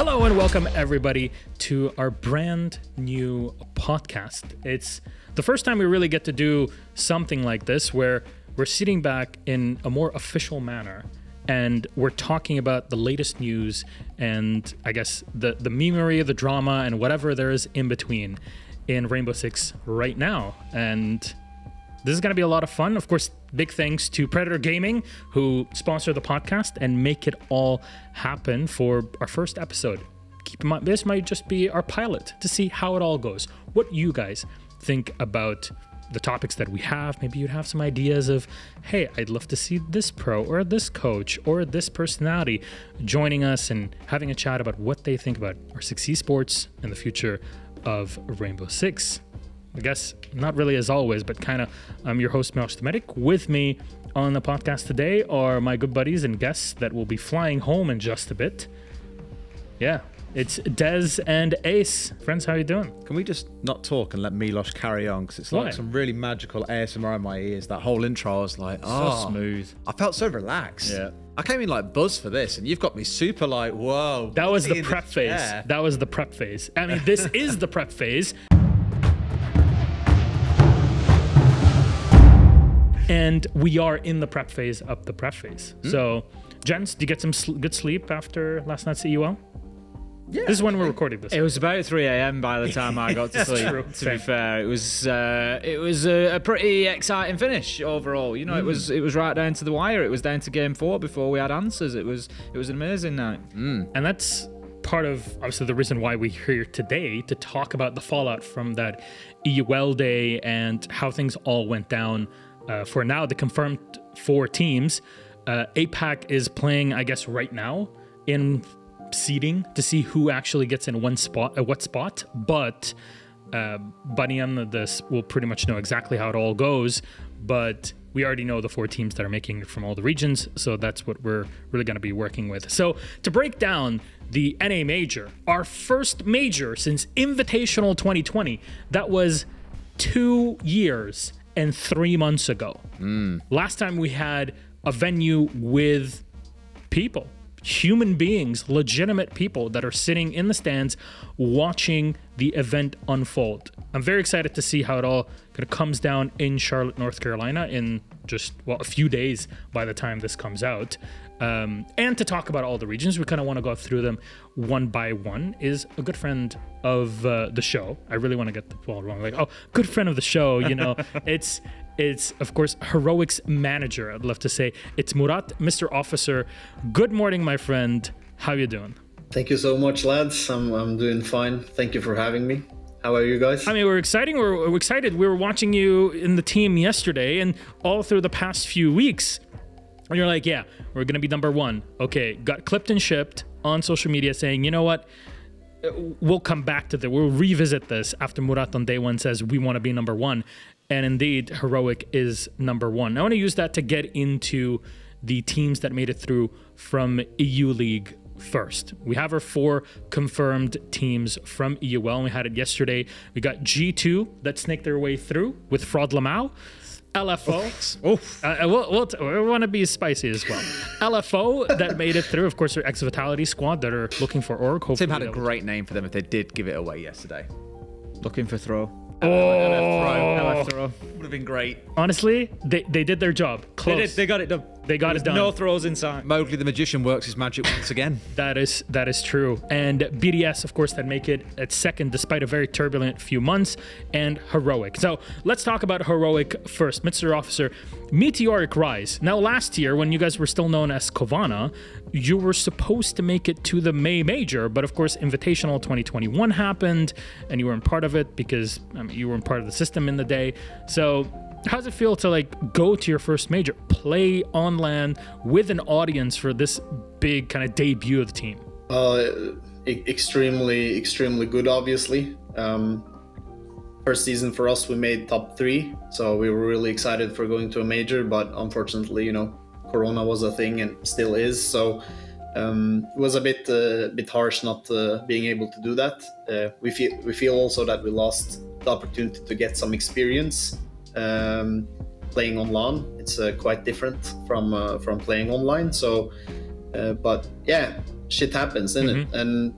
Hello and welcome everybody to our brand new podcast. It's the first time we really get to do something like this where we're sitting back in a more official manner and we're talking about the latest news and I guess the memery, the drama, and whatever there is in between in Rainbow Six right now. And this is going to be a lot of fun. Of course, big thanks to Predator Gaming, who sponsor the podcast and make it all happen for our first episode. Keep in mind, this might just be our pilot to see how it all goes. What you guys think about the topics that we have. Maybe you'd have some ideas of, hey, I'd love to see this pro or this coach or this personality joining us and having a chat about what they think about R6 Esports and the future of Rainbow Six. I guess not really as always, but kind of I'm your host, Milosh. With me on the podcast today are my good buddies and guests that will be flying home in just a bit. Yeah, it's Dez and Ace. Friends, how you doing? Can we just not talk and let Milosh carry on? Because it's like some really magical ASMR in my ears. That whole intro, I was like, so smooth. I felt so relaxed. Yeah. I came in like buzz for this, and you've got me super like, whoa. That was the prep phase. That was the prep phase. I mean, this is the prep phase. And we are in the prep phase of the prep phase. So, gents, did you get some good sleep after last night's EUL? Yeah. This is when we're recording this. It was about 3 a.m. by the time I got to sleep. True. To be fair, it was a pretty exciting finish overall. You know, it was right down to the wire. It was down to game 4 before we had answers. It was an amazing night. And that's part of obviously the reason why we're here today, to talk about the fallout from that EUL day and how things all went down. For now, the confirmed 4 teams. APAC is playing, I guess, right now in seeding to see who actually gets in what spot. But Bunny and this will pretty much know exactly how it all goes. But we already know the 4 teams that are making it from all the regions. So that's what we're really going to be working with. So to break down the NA Major, our first major since Invitational 2020, that was 2 years and 3 months ago. Last time we had a venue with people, human beings, legitimate people that are sitting in the stands watching the event unfold. I'm very excited to see how it all kind of comes down in Charlotte, North Carolina in just, a few days by the time this comes out. And to talk about all the regions, we kind of want to go through them one by one, is a good friend of the show. I really want to get the ball wrong. Like, good friend of the show, you know. It's of course Heroic's manager. I'd love to say it's Murat, MrOfficer. Good morning, my friend. How you doing? Thank you so much, lads. I'm doing fine. Thank you for having me. How are you guys? I mean, we're excited. We were watching you in the team yesterday and all through the past few weeks. And you're like, yeah, we're going to be number 1. Okay, got clipped and shipped on social media saying, you know what? We'll come back to that. We'll revisit this after Murat on day 1 says we want to be number 1. And indeed, Heroic is number 1. I want to use that to get into the teams that made it through from EU League first. We have our 4 confirmed teams from EUL, and we had it yesterday. We got G2 that snaked their way through with Fraud Lamau. LFO. We want to be spicy as well. LFO that made it through. Of course, our ex-Vitality squad that are looking for Org. Tim had a great name for them if they did give it away yesterday. Looking for throw. LF throw. Would have been great. Honestly, they did their job. Close. They got it done. They got it done. No throws inside. Mowgli the Magician works his magic once again. That is true. And BDS, of course, that make it at second despite a very turbulent few months, and Heroic. So let's talk about Heroic first. MrOfficer, meteoric rise. Now, last year, when you guys were still known as Kovana, you were supposed to make it to the May Major, but of course, Invitational 2021 happened, and you weren't part of it because you weren't part of the system in the day. So how does it feel to go to your first major, play on LAN with an audience for this big kind of debut of the team? Extremely good, obviously. First season for us, we made top 3, so we were really excited for going to a major, but unfortunately, Corona was a thing and still is, so it was a bit harsh not being able to do that. We feel also that we lost the opportunity to get some experience playing on LAN. It's quite different from playing online. So, but yeah, shit happens, isn't it? And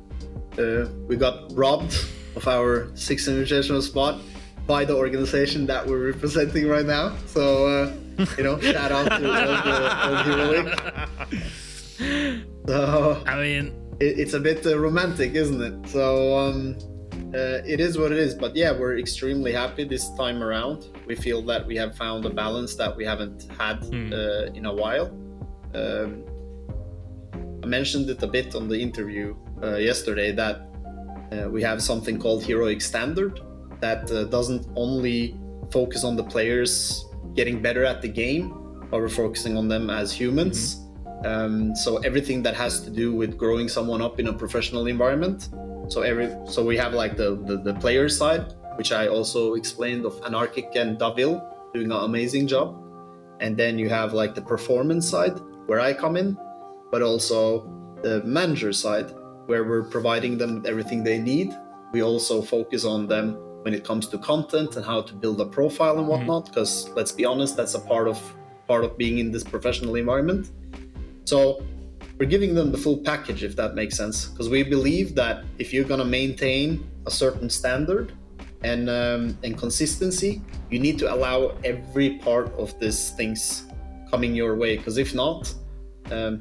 we got robbed of our 6th invitational spot by the organization that we're representing right now. So, shout out to LG. So, I mean, it's a bit romantic, isn't it? So, it is what it is. But yeah, we're extremely happy this time around. We feel that we have found a balance that we haven't had in a while. I mentioned it a bit on the interview yesterday that we have something called Heroic Standard that doesn't only focus on the players getting better at the game, but we're focusing on them as humans. So everything that has to do with growing someone up in a professional environment. So we have like the player side, which I also explained, of Anarchic and Davil doing an amazing job. And then you have like the performance side, where I come in, but also the manager side, where we're providing them with everything they need. We also focus on them when it comes to content and how to build a profile and whatnot, because let's be honest, that's a part of being in this professional environment. So we're giving them the full package, if that makes sense, because we believe that if you're going to maintain a certain standard and consistency, you need to allow every part of these things coming your way, because if not,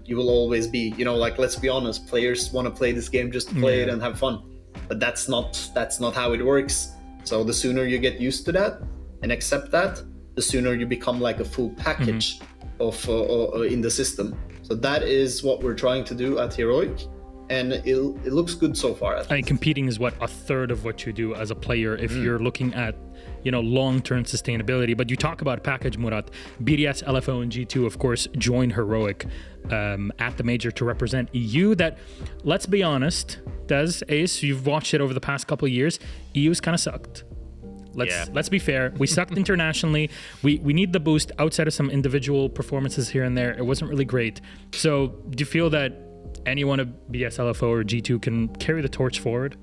you will always be, like, let's be honest, players want to play this game just to play it and have fun, but that's not how it works. So the sooner you get used to that and accept that, the sooner you become like a full package of in the system. So that is what we're trying to do at Heroic, and it looks good so far. I mean, competing is what, a third of what you do as a player if you're looking at long-term sustainability. But you talk about package, Murat. BDS, LFO, and G2, of course, joined Heroic at the major to represent EU. That, let's be honest, Dez, Ace, you've watched it over the past couple of years. EU's kind of sucked. Let's be fair. We sucked internationally. We need the boost outside of some individual performances here and there. It wasn't really great. So do you feel that anyone of BS, LFO, or G2 can carry the torch forward?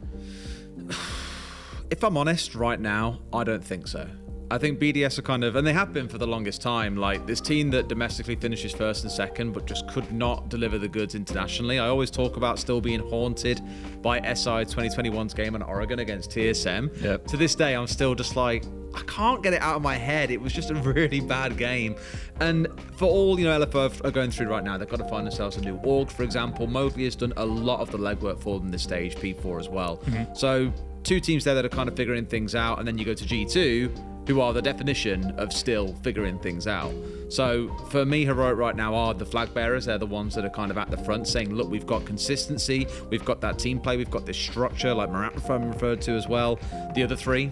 If I'm honest, right now, I don't think so. I think BDS are kind of, and they have been for the longest time, like this team that domestically finishes first and second, but just could not deliver the goods internationally. I always talk about still being haunted by SI 2021's game in Oregon against TSM. Yep. To this day, I'm still just like, I can't get it out of my head. It was just a really bad game. And for all, LFO are going through right now, they've got to find themselves a new org, for example. Mowgli has done a lot of the legwork for them this stage, P4 as well. So two teams there that are kind of figuring things out, and then you go to G2, who are the definition of still figuring things out. So for me, Heroic right now are the flag bearers. They're the ones that are kind of at the front saying, look, we've got consistency, we've got that team play, we've got this structure, like Murat referred to as well. The other three,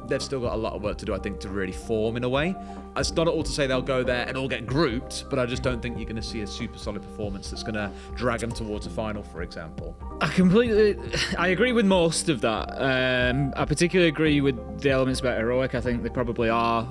they've still got a lot of work to do, I think, to really form in a way. It's not at all to say they'll go there and all get grouped, but I just don't think you're going to see a super solid performance that's going to drag them towards a final, for example. I agree with most of that. I particularly agree with the elements about Heroic. I think they probably are.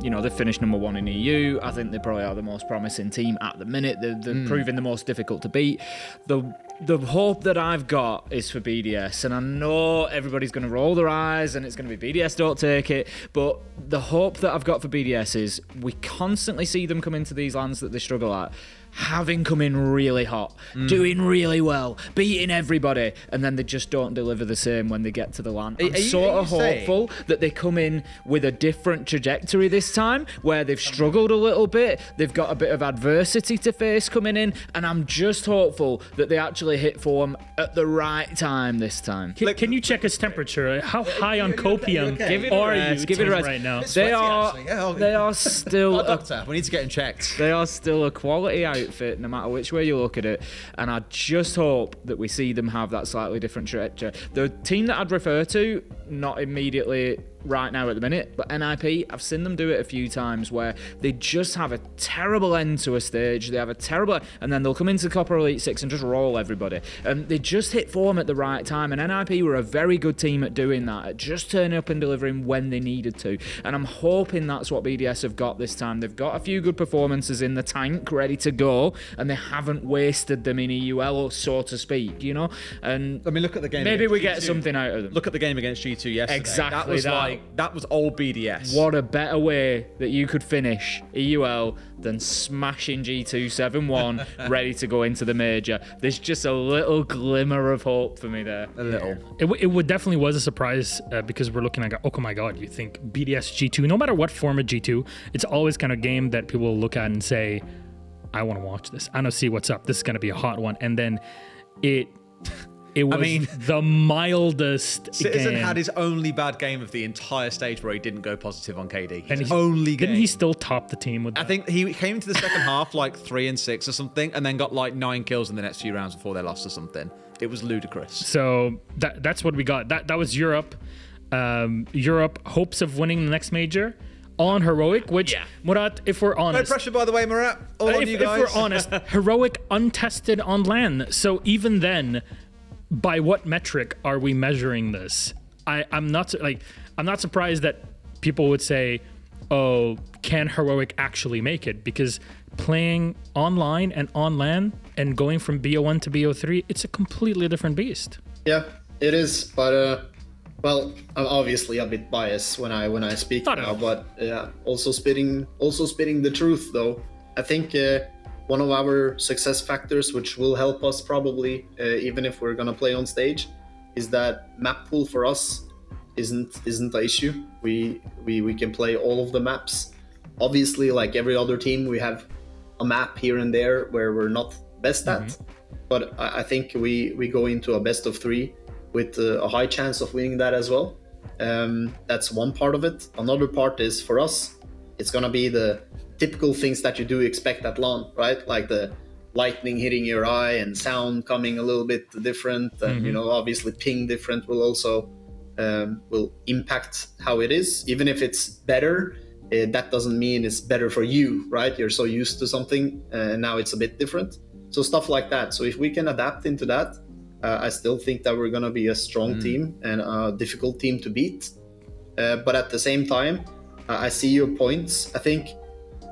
They finished number one in EU. I think they probably are the most promising team at the minute. They're proving the most difficult to beat. The hope that I've got is for BDS, and I know everybody's going to roll their eyes and it's going to be BDS don't take it, but the hope that I've got for BDS is we constantly see them come into these lands that they struggle at, having come in really hot, doing really well, beating everybody, and then they just don't deliver the same when they get to the land. I'm sort of hopeful that they come in with a different trajectory this time, where they've struggled a little bit, they've got a bit of adversity to face coming in, and I'm just hopeful that they actually hit form at the right time this time. Can you check his temperature? How high on copium are you? Give it a rest. Right now. They are still Doctor, we need to get him checked. They are still a quality outfit, no matter which way you look at it. And I just hope that we see them have that slightly different trajectory. The team that I'd refer to, not immediately right now at the minute, but NIP, I've seen them do it a few times where they just have a terrible end to a stage. They have a terrible, and then they'll come into the Copper Elite 6 and just roll everybody. And they just hit form at the right time. And NIP were a very good team at doing that, at just turning up and delivering when they needed to. And I'm hoping that's what BDS have got this time. They've got a few good performances in the tank ready to go, and they haven't wasted them in EUL, so to speak, And I mean, look at the game. Maybe we get something out of them. Look at the game against G2 yesterday. Exactly that. Was that. Like, that was old BDS. What a better way that you could finish EUL than smashing G2 7-1, ready to go into the major. There's just a little glimmer of hope for me there. A little. It would definitely was a surprise because we're looking at, oh my God, you think BDS G2, no matter what format G2, it's always kind of a game that people will look at and say, I want to watch this. I want to see what's up. This is going to be a hot one. And then it was the mildest Citizen game. had his only bad game of the entire stage where he didn't go positive on KD. And His he- only game. Didn't he still top the team with that? I think he came into the second half like 3-6 or something, and then got like 9 kills in the next few rounds before they lost or something. It was ludicrous. So that's what we got. That was Europe. Europe hopes of winning the next major on Heroic, which, Murat, if we're No honest... pressure, by the way, Murat. All on you guys. If we're honest, Heroic untested on LAN. So even then, by what metric are we measuring this? I'm not surprised that people would say, oh, can Heroic actually make it? Because playing online and on LAN and going from BO1 to BO3, it's a completely different beast. Yeah, it is. But well, I'm obviously a bit biased when I speak Not at now. all. But yeah, also spitting the truth though. I think one of our success factors, which will help us probably, even if we're gonna play on stage, is that map pool for us isn't the issue. We can play all of the maps. Obviously, like every other team, we have a map here and there where we're not best at. But I think we go into a best of 3 with a high chance of winning that as well. That's one part of it. Another part is for us, it's gonna be the typical things that you do expect at LAN, right? Like the lightning hitting your eye and sound coming a little bit different, and you know, obviously ping different will also will impact how it is. Even if it's better, that doesn't mean it's better for you, right? You're so used to something and now it's a bit different. So stuff like that. So if we can adapt into that, I still think that we're going to be a strong team and a difficult team to beat. But at the same time, I see your points. I think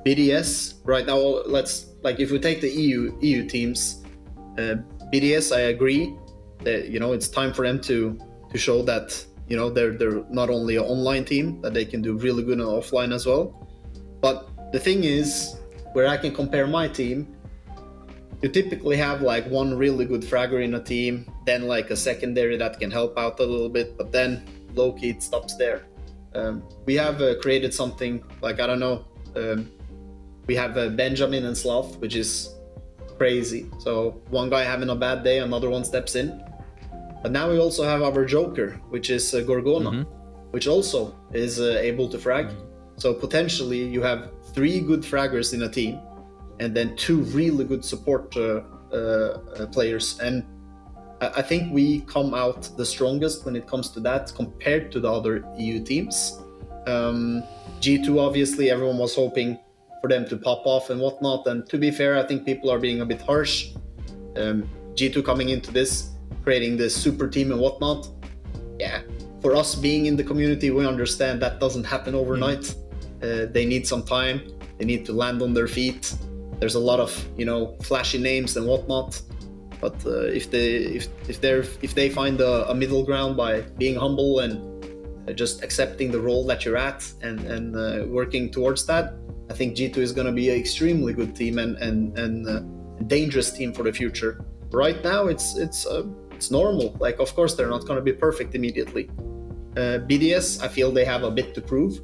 BDS right now, if we take the EU teams, BDS, I agree that, you know, it's time for them to show that, you know, they're not only an online team, that they can do really good on offline as well. But the thing is, where I can compare my team, you typically have like one really good fragger in a team, then like a secondary that can help out a little bit, but then low-key it stops there. We have created something like, I don't know, we have Benjamin and Sloth, which is crazy. So one guy having a bad day, another one steps in. But now we also have our Joker, which is Gorgona, which also is able to frag. So potentially you have 3 good fraggers in a team, and then 2 really good support players. And I think we come out the strongest when it comes to that compared to the other EU teams. G2, obviously, everyone was hoping for them to pop off and whatnot. And to be fair, I think people are being a bit harsh. G2 coming into this, creating this super team and whatnot. Yeah, for us being in the community, we understand that doesn't happen overnight. They need some time. They need to land on their feet. There's a lot of, you know, flashy names and whatnot, but if they find a middle ground by being humble and just accepting the role that you're at and working towards that, I think G2 is going to be an extremely good team and a dangerous team for the future. Right now, it's normal. Like, of course, they're not going to be perfect immediately. BDS, I feel they have a bit to prove.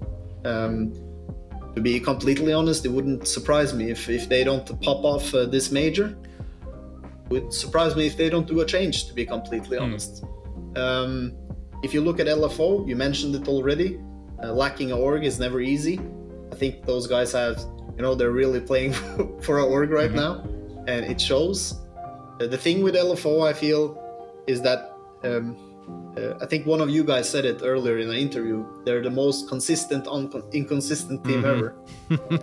To be completely honest, it wouldn't surprise me if they don't pop off this major. It would surprise me if they don't do a change, to be completely honest. If you look at LFO, you mentioned it already, lacking an org is never easy. I think those guys have, you know, they're really playing for an org right now, and it shows. The thing with LFO, I feel, is that I think one of you guys said it earlier in an interview. They're the most consistent, inconsistent team ever.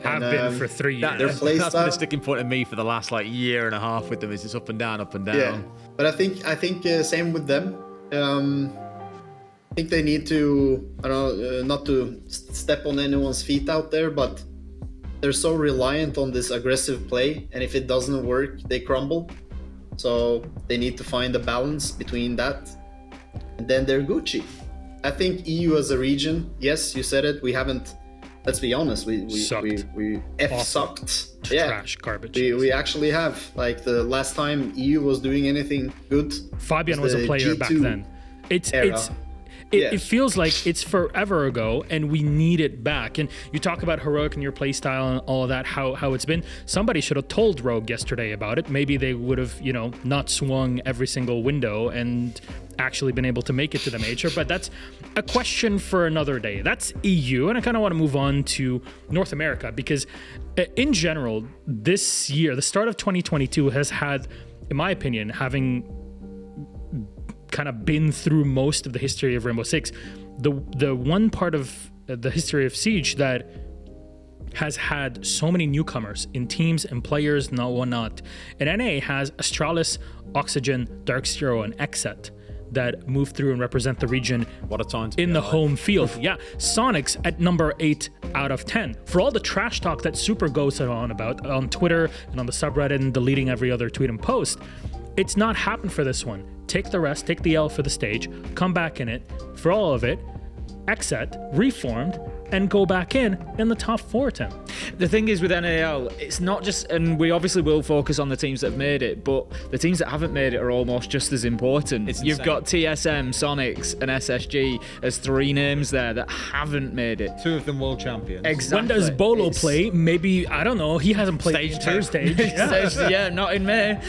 Have been for 3 years. Their play That's been style. a sticking point of me for the last like year and a half with them. Is it's up and down, up and down. Yeah, but I think same with them. I think they need to, I don't know, not to step on anyone's feet out there, but they're so reliant on this aggressive play, and if it doesn't work, they crumble. So they need to find a balance between that, and then they're Gucci. I think EU as a region, yes, you said it. We haven't. Let's be honest. We sucked. Trash, garbage. We actually have. Like the last time EU was doing anything good. Fabian was a player G2 back then. It feels like it's forever ago, and we need it back. And you talk about Heroic and your playstyle and all of that, how it's been. Somebody should have told Rogue yesterday about it. Maybe they would have, not swung every single window and actually been able to make it to the major. But that's a question for another day. That's EU, and I kind of want to move on to North America, because in general, this year, the start of 2022 has had, in my opinion, having kind of been through most of the history of Rainbow Six, the one part of the history of Siege that has had so many newcomers in teams and players and whatnot. And NA has Astralis, Oxygen, Dark Zero, and Exet that move through and represent the region. What a time to in the home field. Yeah, Sonics at number 8 out of 10. For all the trash talk that Super goes on about on Twitter and on the subreddit and deleting every other tweet and post, it's not happened for this one. Take the rest, take the L for the stage, come back in it, for all of it, exit, reformed, and go back in the top 4, Tim. The thing is with NAL, it's not just, and we obviously will focus on the teams that have made it, but the teams that haven't made it are almost just as important. You've got TSM, Sonics, and SSG as 3 names there that haven't made it. 2 of them world champions. Exactly. When does Bolo play? Maybe, I don't know, he hasn't played stage 2. Yeah, not in May.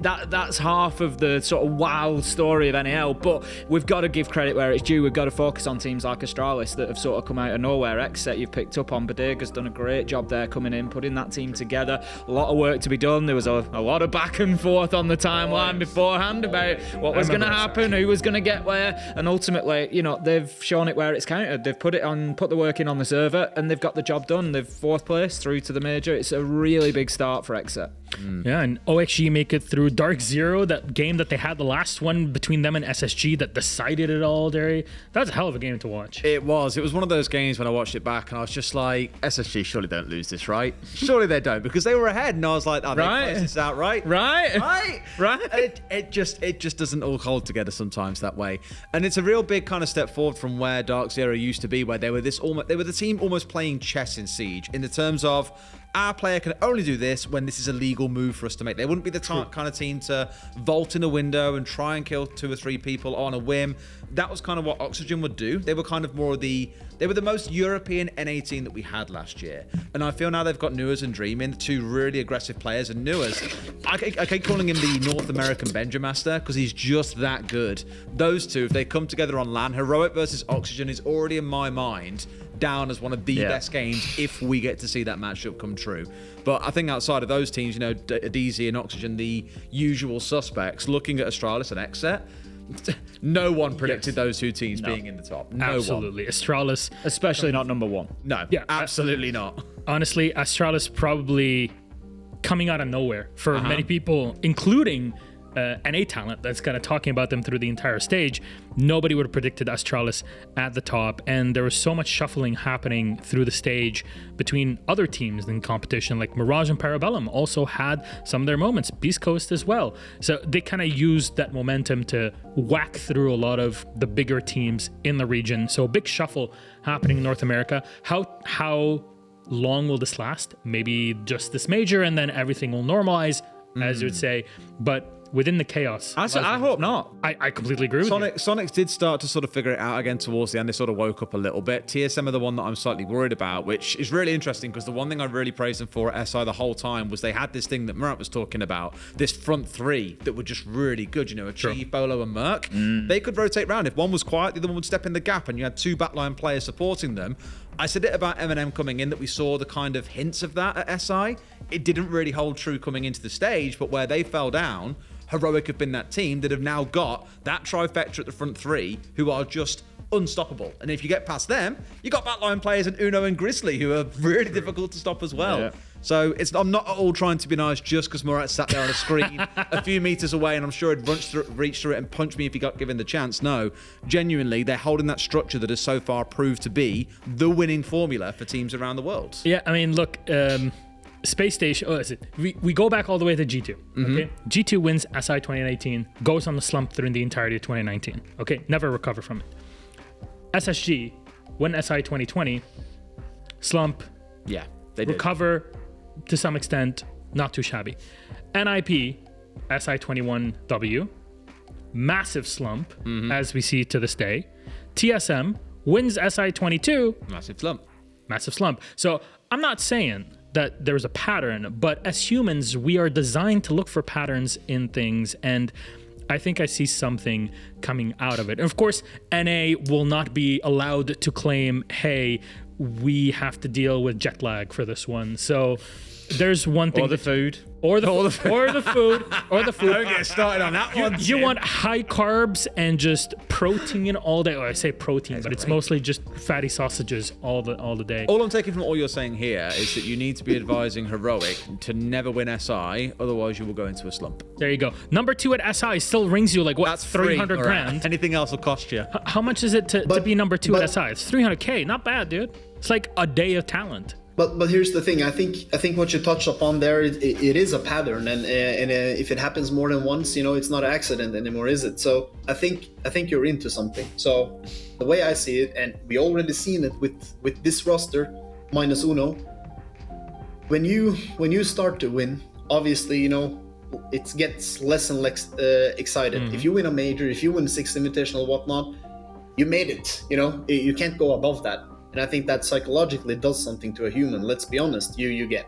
That's half of the sort of wild story of NAL, but we've got to give credit where it's due. We've got to focus on teams like Astralis that have sort of come out of nowhere. Exet you've picked up on. Bodega's done a great job there coming in, putting that team together. A lot of work to be done. There was a lot of back and forth on the timeline beforehand about what was going to happen, who was going to get where, and ultimately, they've shown it where it's counted. They've put the work in on the server, and they've got the job done. They've 4th place through to the major. It's a really big start for Exet. Yeah, and OXG make it through. Dark Zero, that game that they had, the last one between them and SSG that decided it all, Derry. That was a hell of a game to watch. It was one of those games when I watched it back and I was just like, SSG surely don't lose this, right? Surely they don't, because they were ahead, and I was like, oh, they closed this out, right? It just doesn't all hold together sometimes that way. And it's a real big kind of step forward from where Dark Zero used to be, where they were the team almost playing chess in Siege, in the terms of, our player can only do this when this is a legal move for us to make. They wouldn't be the kind of team to vault in a window and try and kill 2 or 3 people on a whim. That was kind of what Oxygen would do. They were kind of more they were the most European NA team that we had last year. And I feel now they've got Nuas and Dream in, 2 really aggressive players. And Nuas, I keep calling him the North American Benja Master, because he's just that good. Those 2, if they come together on LAN, Heroic versus Oxygen is already in my mind down as one of the best games if we get to see that matchup come true. But I think outside of those teams, DZ and Oxygen, the usual suspects, looking at Astralis and Exet, no one predicted those 2 teams being in the top. Absolutely. Astralis, especially not number 1. No, absolutely not. Honestly, Astralis probably coming out of nowhere for many people, including NA talent that's kind of talking about them through the entire stage. Nobody would have predicted Astralis at the top, and there was so much shuffling happening through the stage between other teams in competition, like Mirage and Parabellum also had some of their moments, Beast Coast as well. So they kind of used that momentum to whack through a lot of the bigger teams in the region. So a big shuffle happening in North America. How long will this last? Maybe just this major, and then everything will normalize, as you would say. But within the chaos, I hope not. I completely agree with you. Sonics did start to sort of figure it out again towards the end. They sort of woke up a little bit. TSM are the one that I'm slightly worried about, which is really interesting, because the one thing I really praised them for at SI the whole time was they had this thing that Murat was talking about, this front 3 that were just really good, Achieve, Bolo, and Merc. They could rotate around. If one was quiet, the other one would step in the gap, and you had 2 backline players supporting them. I said it about M&M coming in, that we saw the kind of hints of that at SI. It didn't really hold true coming into the stage, but where they fell down, Heroic have been that team that have now got that trifecta at the front 3 who are just unstoppable. And if you get past them, you got backline players and Uno and Grizzly who are really difficult to stop as well. Yeah. So I'm not at all trying to be nice just because Murat sat there on a screen a few meters away, and I'm sure he'd reach through it and punch me if he got given the chance. No, genuinely, they're holding that structure that has so far proved to be the winning formula for teams around the world. Yeah, I mean, look, Space Station. Oh, is it? We go back all the way to G2. Okay, G2 wins SI 2018, goes on the slump during the entirety of 2019. Okay, never recover from it. SSG win SI 2020, slump. Yeah, they did. Recover to some extent, not too shabby. NIP SI 21W, massive slump as we see to this day. TSM wins SI 22, massive slump. So I'm not saying that there's a pattern, but as humans, we are designed to look for patterns in things, and I think I see something coming out of it. And of course, NA will not be allowed to claim, hey, we have to deal with jet lag for this one. So there's one thing. Or the food. Or the food. Don't get started on that one. You want high carbs and just protein all day. Or I say protein, but it's mostly just fatty sausages all the day. All I'm taking from all you're saying here is that you need to be advising Heroic to never win SI, otherwise you will go into a slump. There you go. Number 2 at SI still rings you like, what, That's 300 free. grand? Right. Anything else will cost you. How much is it to be number 2 at SI? It's 300K. Not bad, dude. It's like a day of talent. But here's the thing. I think what you touched upon there, it is a pattern, and if it happens more than once, it's not an accident anymore, is it? So I think you're into something. So the way I see it, and we already seen it with this roster minus Uno. When you start to win, obviously it gets less and less excited. If you win a major, if you win 6 invitational, whatnot, you made it. You can't go above that. And I think that psychologically does something to a human. Let's be honest. You get,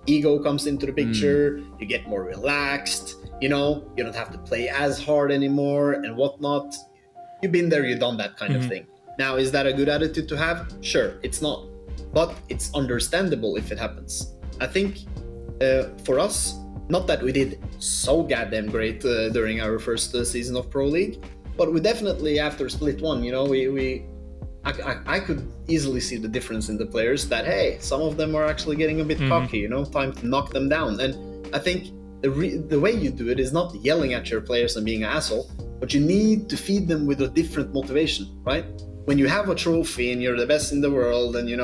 ego comes into the picture. You get more relaxed. You don't have to play as hard anymore and whatnot. You've been there, you've done that kind of thing. Now, is that a good attitude to have? Sure, it's not. But it's understandable if it happens. I think for us, not that we did so goddamn great during our first season of Pro League, but we definitely, after Split 1, I could easily see the difference in the players that, hey, some of them are actually getting a bit cocky, time to knock them down. And I think the way you do it is not yelling at your players and being an asshole, but you need to feed them with a different motivation, right? When you have a trophy and you're the best in the world and, you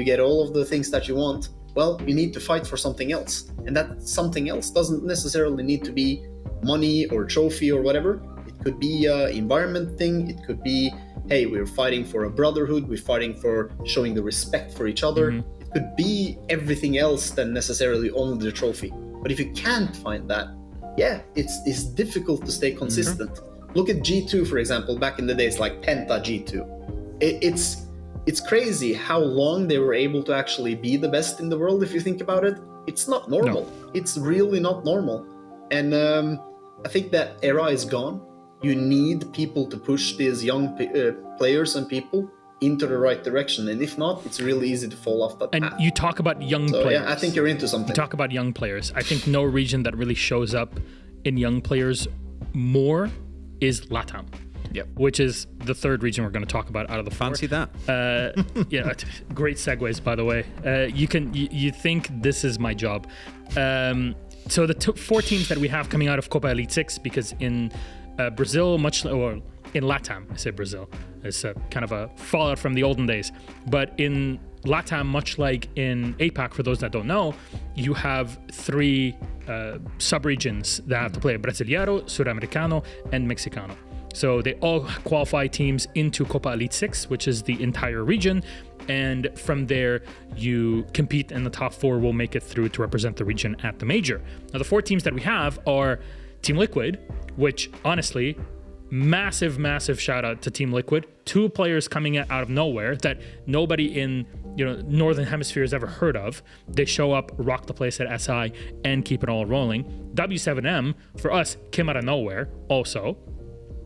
get all of the things that you want, well, you need to fight for something else. And that something else doesn't necessarily need to be money or trophy or whatever. It could be an environment thing. It could be, hey, we're fighting for a brotherhood. We're fighting for showing the respect for each other. It could be everything else than necessarily only the trophy. But if you can't find that, yeah, it's difficult to stay consistent. Look at G2, for example, back in the days, like Penta G2. It's crazy how long they were able to actually be the best in the world, if you think about it. It's not normal. No. It's really not normal. And I think that era is gone. You need people to push these young players and people into the right direction. And if not, it's really easy to fall off that path. And you talk about young players. Yeah, I think you're into something. You talk about young players. I think no region that really shows up in young players more is LATAM. Yep. Which is the third region we're going to talk about out of the 4. Fancy that. Yeah, great segues, by the way. You think this is my job. So the 4 teams that we have coming out of Copa Elite 6, because in Brazil, or in LATAM, I say Brazil, it's kind of a fallout from the olden days. But in LATAM, much like in APAC, for those that don't know, you have 3 sub-regions that have to play: Brasileiro, Suramericano, and Mexicano. So they all qualify teams into Copa Elite 6, which is the entire region. And from there, you compete, and the top 4 will make it through to represent the region at the major. Now, the 4 teams that we have are Team Liquid, which honestly, massive shout out to Team Liquid. 2 players coming out of nowhere that nobody in Northern Hemisphere has ever heard of. They show up, rock the place at SI, and keep it all rolling. W7M, for us, came out of nowhere also.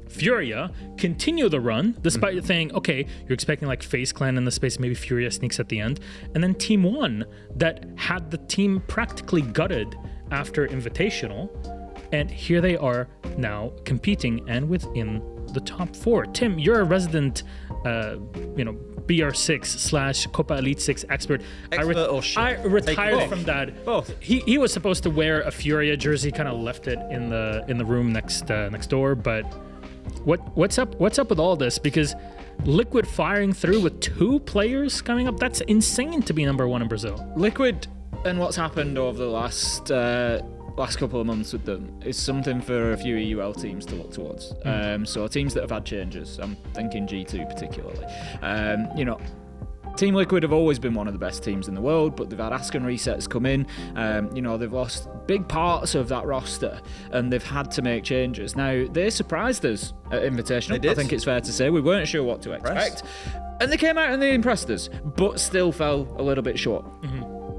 Furia continue the run despite saying, okay, you're expecting like FaZe Clan in the space, maybe Furia sneaks at the end. And then Team 1 that had the team practically gutted after Invitational, and here they are now competing and within the top 4. Tim, you're a resident BR6 / Copa Elite 6 expert. I retired from that. Both. He was supposed to wear a Furia jersey, kind of left it in the room next door, but what's up with all this? Because Liquid firing through with 2 players coming up, that's insane to be number 1 in Brazil. Liquid And what's happened over the last couple of months with them is something for a few EUL teams to look towards. So teams that have had changes, I'm thinking G2 particularly. Team Liquid have always been one of the best teams in the world, but they've had Asken resets come in. They've lost big parts of that roster, and they've had to make changes. Now, they surprised us at Invitational. I think it's fair to say. We weren't sure what to expect. And they came out and they impressed us, but still fell a little bit short.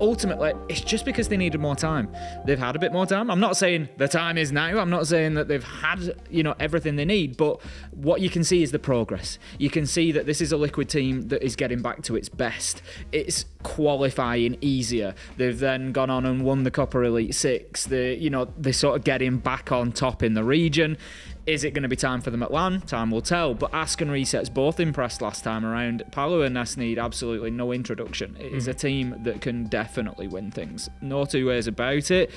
Ultimately, it's just because they needed more time. They've had a bit more time. I'm not saying the time is now. I'm not saying that they've had, everything they need, but what you can see is the progress. You can see that this is a Liquid team that is getting back to its best. It's qualifying easier. They've then gone on and won the Copper Elite 6. They're sort of getting back on top in the region. Is it going to be time for them at LAN? Time will tell. But Asken Resets both impressed last time around. Palu and Ness need absolutely no introduction. It is a team that can definitely win things. No two ways about it.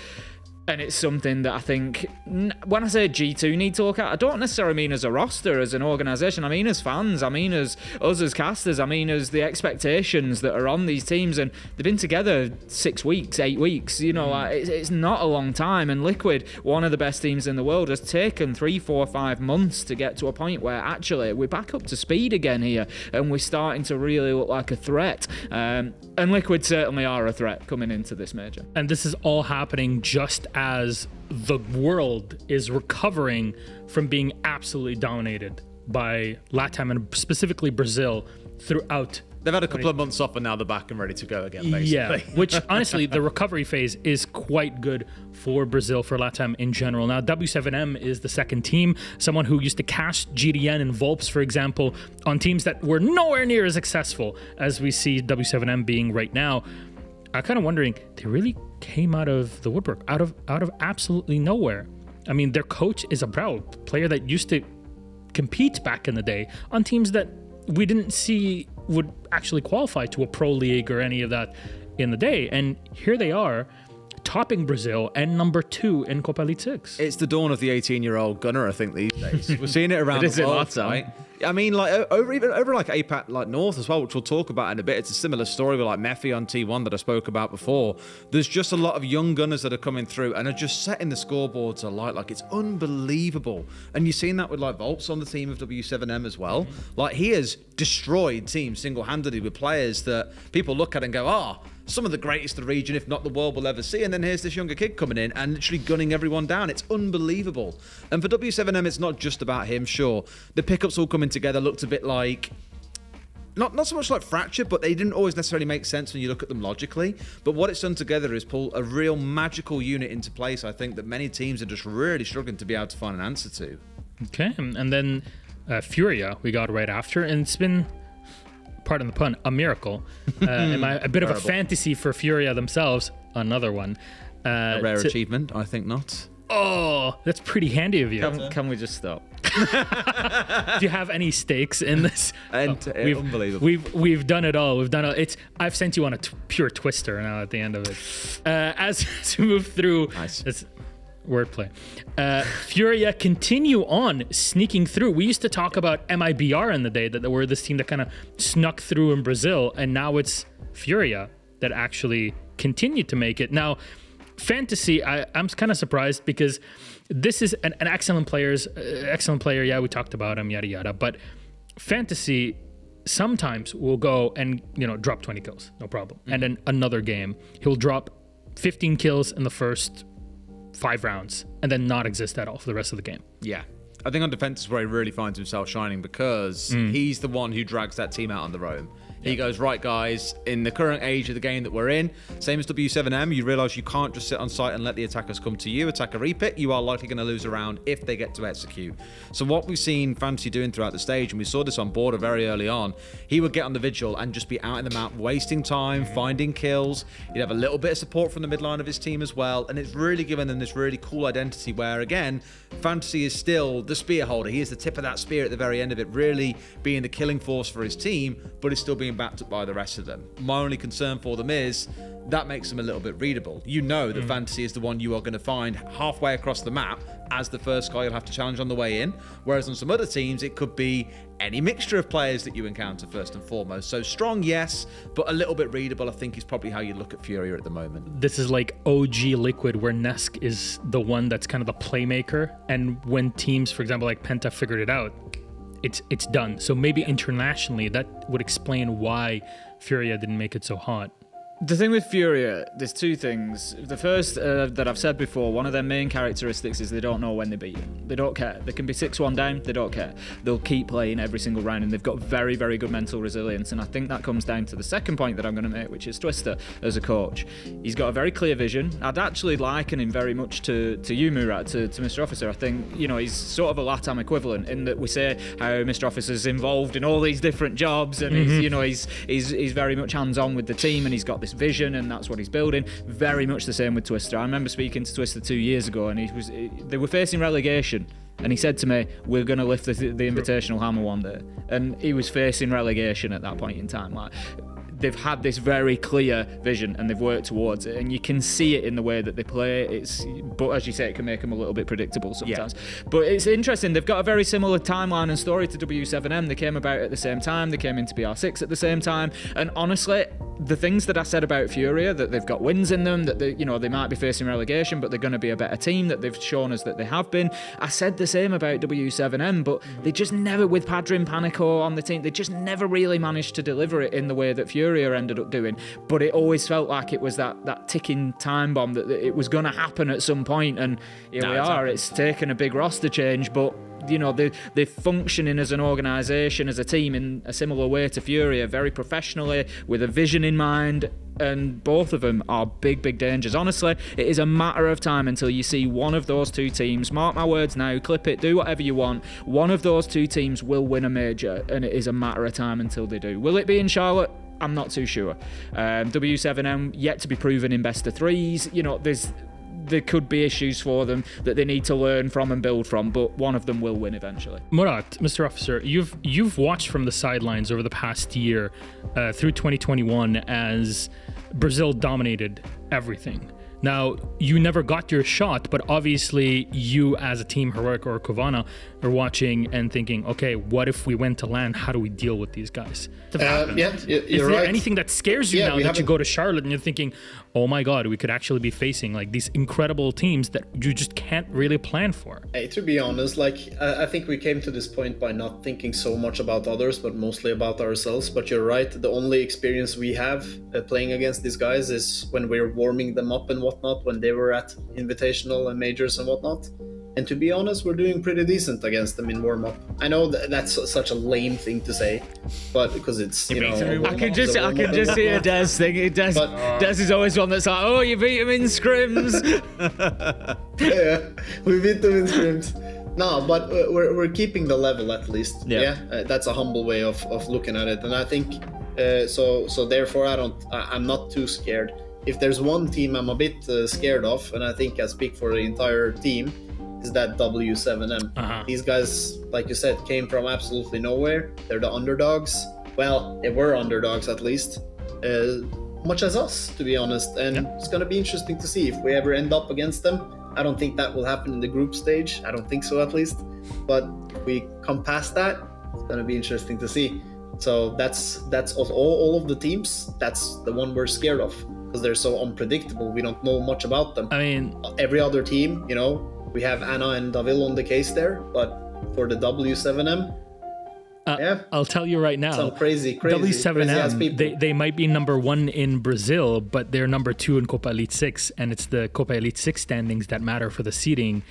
And it's something that I think, when I say G2 need to look at, I don't necessarily mean as a roster, as an organisation. I mean as fans. I mean as us as casters. I mean as the expectations that are on these teams. And they've been together 6 weeks, 8 weeks. It's not a long time. And Liquid, one of the best teams in the world, has taken 3, 4, 5 months to get to a point where actually we're back up to speed again here. And we're starting to really look like a threat. And Liquid certainly are a threat coming into this major. And this is all happening just as the world is recovering from being absolutely dominated by LATAM and specifically Brazil throughout. They've had a couple of months off and now they're back and ready to go again, basically. Yeah, which honestly, the recovery phase is quite good for Brazil, for LATAM in general. Now, W7M is the second team, someone who used to cast GDN and Volps, for example, on teams that were nowhere near as successful as we see W7M being right now. I'm kind of wondering, they really came out of the woodwork, out of absolutely nowhere. I mean, their coach is a player that used to compete back in the day on teams that we didn't see would actually qualify to a pro league or any of that in the day. And here they are, topping Brazil and number 2 in Copa Elite 6. It's the dawn of the 18-year-old gunner, I think, these days. We're seeing it around the world, right? I mean, like over like APAC, like North as well, which we'll talk about in a bit. It's a similar story with like Mephi on T1 that I spoke about before. There's just a lot of young gunners that are coming through and are just setting the scoreboards alight. Like, it's unbelievable. And you've seen that with like Volps on the team of W7M as well. Like, he has destroyed teams single-handedly with players that people look at and go, some of the greatest the region, if not the world, will ever see. And then here's this younger kid coming in and literally gunning everyone down. It's unbelievable. And for W7M, it's not just about him, sure. The pickups all coming together looked a bit like, not so much like Fracture, but they didn't always necessarily make sense when you look at them logically. But what it's done together is pull a real magical unit into place, I think, that many teams are just really struggling to be able to find an answer to. Okay, and then Furia we got right after, and it's been, pardon the pun, a miracle. A bit of a fantasy for Furia themselves. Another one. A rare achievement, I think not. Oh, that's pretty handy of you. Can we just stop? Do you have any stakes in this? Unbelievable. We've done it all. I've sent you on a pure twister now at the end of it. As we move through, nice. It's wordplay. Furia continue on sneaking through. We used to talk about MIBR in the day, that they were this team that kind of snuck through in Brazil, and now it's Furia that actually continued to make it. Now, Fantasy, I'm kind of surprised because this is an excellent player. Yeah, we talked about him, yada yada. But Fantasy sometimes will go and drop 20 kills, no problem. And then another game, he'll drop 15 kills in the first 5 rounds and then not exist at all for the rest of the game. Yeah. I think on defense is where he really finds himself shining because he's the one who drags that team out on the roam. He goes, right, guys, in the current age of the game that we're in, same as W7M, you realize you can't just sit on site and let the attackers come to you. Attacker Repick, you are likely going to lose a round if they get to execute. So what we've seen Fantasy doing throughout the stage, and we saw this on Border very early on, he would get on the vigil and just be out in the map, wasting time, finding kills. He'd have a little bit of support from the midline of his team as well, and it's really given them this really cool identity where, again, Fantasy is still the spear holder. He is the tip of that spear at the very end of it, really being the killing force for his team, but he's still being being backed up by the rest of them. My only concern for them is that makes them a little bit readable. You know that Fantasy is the one you are going to find halfway across the map as the first guy you'll have to challenge on the way in, whereas on some other teams it could be any mixture of players that you encounter first and foremost. So strong, yes, but a little bit readable, I think, is probably how you look at Furia at the moment. This is like OG Liquid, where Nesk is the one that's kind of the playmaker, and when teams, for example, like Penta figured it out, it's done. So maybe internationally that would explain why Furia didn't make it so hot. The thing with Furia, there's two things. The first that I've said before, one of their main characteristics is they don't know when they're beaten. They don't care. They can be 6-1 down, they don't care. They'll keep playing every single round, and they've got very, very good mental resilience. And I think that comes down to the second point that I'm going to make, which is Twister as a coach. He's got a very clear vision. I'd actually liken him very much to you, Murat, to MrOfficer. I think, he's sort of a LATAM equivalent in that we say how MrOfficer's involved in all these different jobs, and he's very much hands-on with the team, and he's got this vision, and that's what he's building. Very much the same with Twister. I remember speaking to Twister 2 years ago, and they were facing relegation, and he said to me, we're going to lift the invitational hammer one day. And he was facing relegation at that point in time. Like, they've had this very clear vision, and they've worked towards it, and you can see it in the way that they play. But as you say, it can make them a little bit predictable sometimes. Yeah. But it's interesting. They've got a very similar timeline and story to W7M. They came about at the same time. They came into BR6 at the same time. And honestly, the things that I said about Furia, that they've got wins in them, that they might be facing relegation, but they're going to be a better team, that they've shown us that they have been. I said the same about W7M, but they just never, with Padrin Panico on the team, they just never really managed to deliver it in the way that Furia ended up doing. But it always felt like it was that ticking time bomb, that it was going to happen at some point, and here we are. It's taken a big roster change, but they're functioning as an organisation, as a team, in a similar way to Furia, very professionally, with a vision in mind, and both of them are big, big dangers. Honestly, it is a matter of time until you see one of those two teams, mark my words now, clip it, do whatever you want, one of those two teams will win a major, and it is a matter of time until they do. Will it be in Charlotte? I'm not too sure. W7M yet to be proven in best of threes. There could be issues for them that they need to learn from and build from, but one of them will win eventually. Murat, MrOfficer, you've watched from the sidelines over the past year through 2021 as Brazil dominated everything. Now, you never got your shot, but obviously you as a team, Heroic or Kovana, are watching and thinking, okay, what if we went to LAN? How do we deal with these guys? You're Is there right. anything that scares you now that you go to Charlotte and you're thinking, oh my God, we could actually be facing like these incredible teams that you just can't really plan for? Hey, to be honest, I think we came to this point by not thinking so much about others, but mostly about ourselves. But you're right, the only experience we have playing against these guys is when we're warming them up and whatnot, when they were at Invitational and Majors and whatnot. And to be honest, we're doing pretty decent against them in warm-up. I know that's such a lame thing to say, but because it's, I can just see a Dez thing. Dez is always one that's like, oh, you beat him in scrims. Yeah, we beat them in scrims. No, but we're keeping the level at least. Yeah, that's a humble way of looking at it. And I think, so therefore I'm not too scared. If there's one team I'm a bit scared of, and I think I speak for the entire team, is that W7M. These guys, like you said, came from absolutely nowhere. They're the underdogs. Well, they were underdogs at least, much as us, to be honest. And it's going to be interesting to see if we ever end up against them. I don't think that will happen in the group stage. I don't think so, at least. But if we come past that, it's going to be interesting to see. So that's of all of the teams, that's the one we're scared of, because they're so unpredictable. We don't know much about them. I mean, every other team, we have Anna and Davil on the case there, but for the W7M, I'll tell you right now, some crazy W7M, they might be number one in Brazil, but they're number two in Copa Elite 6, and it's the Copa Elite 6 standings that matter for the seeding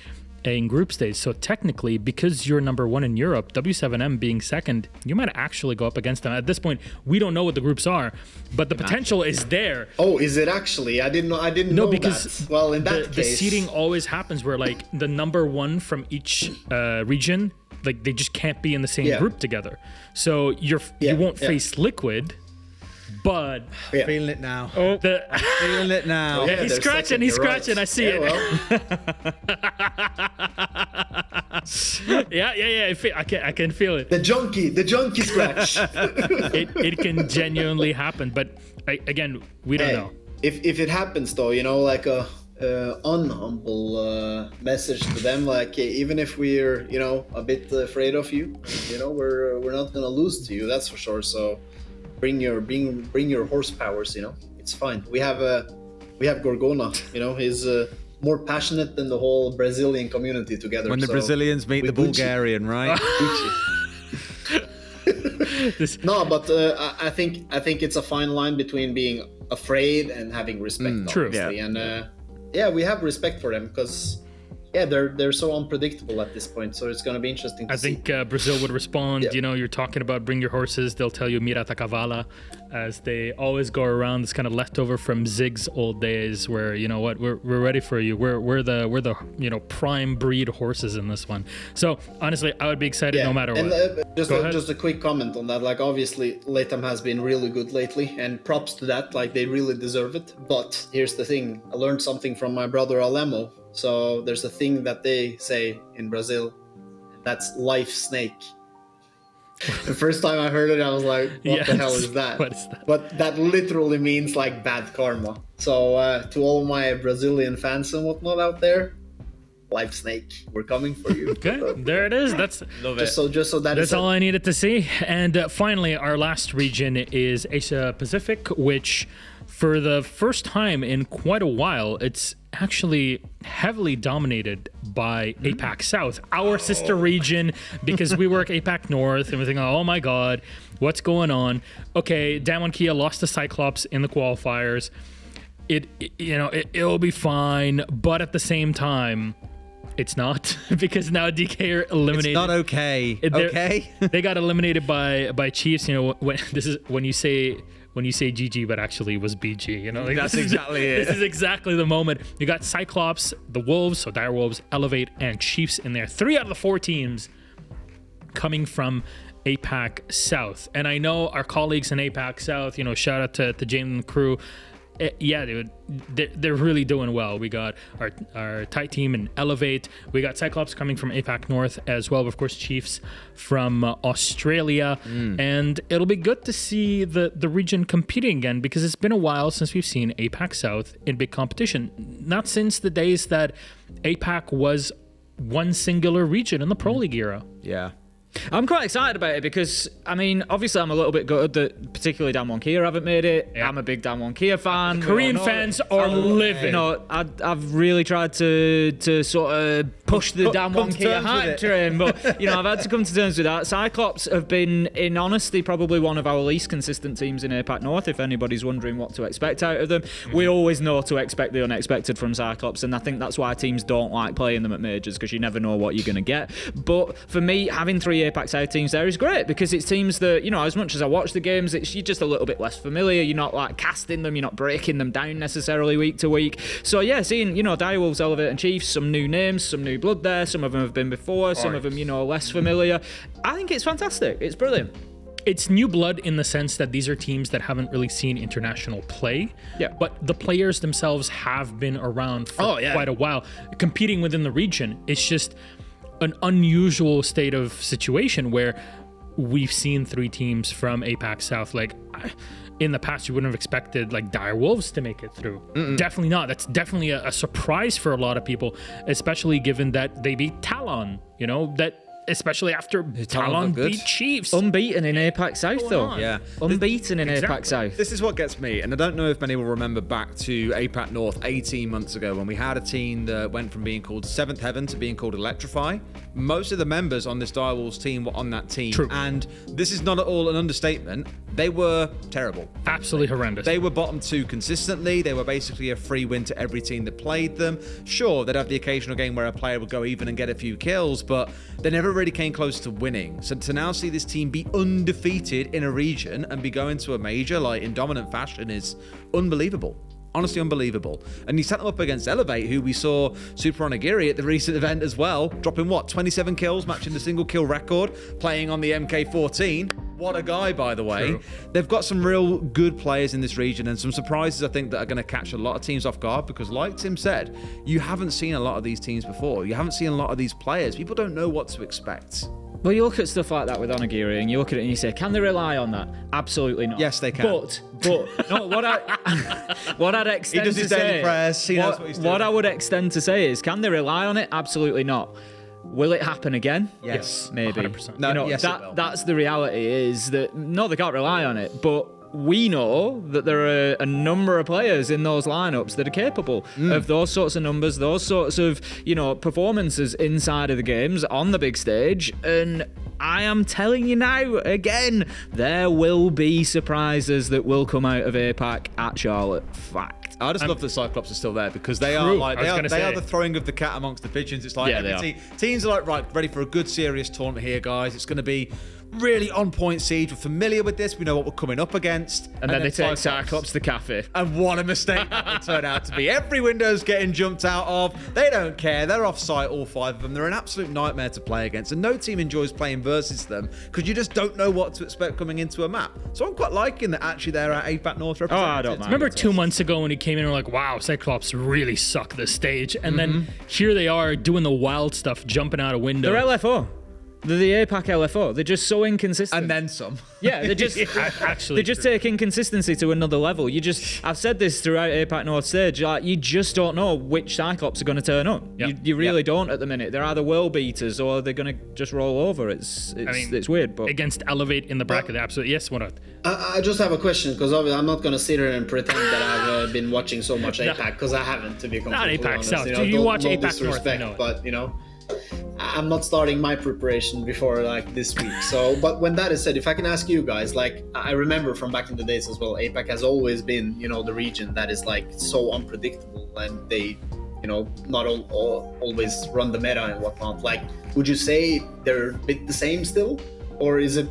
in group stage. So technically, because you're number one in Europe, W7M being second, you might actually go up against them. At this point, we don't know what the groups are, but the potential is there. Oh, is it actually? I didn't know because that. Well, in that case, the seeding always happens where like the number one from each region, like they just can't be in the same group together. So you won't face Liquid. But feeling it now. Feeling it now. He's scratching. I see it. Well. Yeah. I can feel it. The junkie scratch. It can genuinely happen, but again, we don't know. If it happens though, like a unhumble message to them, like even if we're a bit afraid of you, we're not gonna lose to you, that's for sure. So bring your horsepowers, it's fine. We have Gorgona, he's more passionate than the whole Brazilian community together. When the Brazilians meet the Bulgarian, right? No, but I think it's a fine line between being afraid and having respect. True. Obviously. And we have respect for them because they're so unpredictable at this point. So it's going to be interesting to see. I think Brazil would respond. You're talking about bring your horses. They'll tell you mira ta cavala, as they always go around. This kind of leftover from Zig's old days, where we're ready for you. We're the prime breed horses in this one. So honestly, I would be excited no matter what. Just a quick comment on that. Like obviously, LATAM has been really good lately, and props to that. Like they really deserve it. But here's the thing: I learned something from my brother Alemo. So there's a thing that they say in Brazil, that's life snake. The first time I heard it, I was like, what the hell is that? What is that? But that literally means like bad karma. So to all my Brazilian fans and whatnot out there, life snake, we're coming for you. Okay, there it is. That's just so that's all I needed to see. And finally, our last region is Asia Pacific, which for the first time in quite a while, it's actually heavily dominated by APAC South, our sister region, because we work APAC North, and we're thinking, oh my god, what's going on? Okay, Damwon Kia lost to Cyclops in the qualifiers. It'll be fine, but at the same time, it's not, because now DK are eliminated. It's not okay. Okay. They got eliminated by Chiefs. When you say GG, but actually it was BG. That's exactly it. This is exactly the moment. You got Cyclops, the Wolves, so Dire Wolves, Elevate, and Chiefs in there. 3 out of the 4 teams coming from APAC South. And I know our colleagues in APAC South, shout out to James and the crew. Dude, they're really doing well. We got our tight team in Elevate. We got Cyclops coming from APAC North as well. Of course, Chiefs from Australia. And it'll be good to see the region competing again, because it's been a while since we've seen APAC South in big competition. Not since the days that APAC was one singular region in the Pro League era. Yeah. I'm quite excited about it because, obviously I'm a little bit gutted that particularly Damwon Kia haven't made it. Yeah. I'm a big Damwon Kia fan. Korean fans are living. I've really tried to sort of push the Damwon Kia hype train, but, I've had to come to terms with that. Cyclops have been, in honesty, probably one of our least consistent teams in APAC North, if anybody's wondering what to expect out of them. We always know to expect the unexpected from Cyclops, and I think that's why teams don't like playing them at majors, because you never know what you're going to get. But for me, having 3 APAC South teams there is great, because it's teams that, as much as I watch the games, you're just a little bit less familiar. You're not like casting them, you're not breaking them down necessarily week to week. So yeah, seeing, Dire Wolves, Elevate and Chiefs, some new names, some new blood there. Some of them have been before, some of them, less familiar. I think it's fantastic. It's brilliant. It's new blood in the sense that these are teams that haven't really seen international play. Yeah. But the players themselves have been around for quite a while, competing within the region. It's just an unusual state of situation where we've seen 3 teams from APAC South. Like, in the past, you wouldn't have expected like Dire Wolves to make it through. Definitely not. That's definitely a surprise for a lot of people, especially given that they beat Talon. Especially after Talon beat Chiefs. Unbeaten in APAC South, though. Yeah. Unbeaten in APAC South. This is what gets me, and I don't know if many will remember back to APAC North 18 months ago when we had a team that went from being called Seventh Heaven to being called Electrify. Most of the members on this Dire Wolves team were on that team. True. And this is not at all an understatement. They were terrible. Absolutely horrendous. They were bottom 2 consistently. They were basically a free win to every team that played them. Sure, they'd have the occasional game where a player would go even and get a few kills, but they never really came close to winning. So to now see this team be undefeated in a region and be going to a major like in dominant fashion is unbelievable. Honestly unbelievable. And you set them up against Elevate, who we saw Super Onigiri at the recent event as well, dropping 27 kills, matching the single kill record, playing on the MK14. What a guy, by the way. True. They've got some real good players in this region and some surprises, I think, that are going to catch a lot of teams off guard because, like Tim said, you haven't seen a lot of these teams before. You haven't seen a lot of these players. People don't know what to expect. Well, you look at stuff like that with Onigiri and you look at it and you say, can they rely on that? Absolutely not. Yes, they can. But no, what I'd extend He does his to daily say, prayers. He knows what he's doing. what I would extend to say is, can they rely on it? Absolutely not. Will it happen again? Yes, maybe. 100%. No, yes, it will. That's the reality. Is that no, they can't rely on it, but we know that there are a number of players in those lineups that are capable of those sorts of numbers, those sorts of performances inside of the games on the big stage. And I am telling you now, again, there will be surprises that will come out of APAC at Charlotte. Fact. I just love that Cyclops are still there because they are True. like I was they gonna are say. the throwing of the cat amongst the pigeons. It's like Yeah, they teams are like, right, ready for a good serious tournament here, guys. It's going to be really on point siege. We're familiar with this. We know what we're coming up against. And then they take Cyclops to the cafe. And what a mistake that would turn out to be. Every window's getting jumped out of. They don't care. They're off site, all 5 of them. They're an absolute nightmare to play against. And no team enjoys playing versus them because you just don't know what to expect coming into a map. So I'm quite liking that actually they're at APAC North represented. I don't mind. Remember 2 months ago when he came in and we're like, wow, Cyclops really suck this stage. And then here they are doing the wild stuff, jumping out a window. They're LFO. They're the APAC LFO. They're just so inconsistent. And then some. Yeah, they're just Actually, they just take inconsistency to another level. I've said this throughout APAC North stage, like you just don't know which Cyclops are going to turn up. Yep. You really don't at the minute. They're either world beaters or they're going to just roll over. It's weird, but against Elevate in the bracket, absolutely. Yes, what? I just have a question because obviously I'm not going to sit here and pretend that I've been watching so much APAC because I haven't, to be completely APAC honest. South. Do you watch APAC North? Disrespect, I know it. but I'm not starting my preparation before like this week. So, but when that is said, if I can ask you guys, like I remember from back in the days as well, APAC has always been, the region that is like so unpredictable, and they, not always run the meta and whatnot. Like, would you say they're a bit the same still, or is it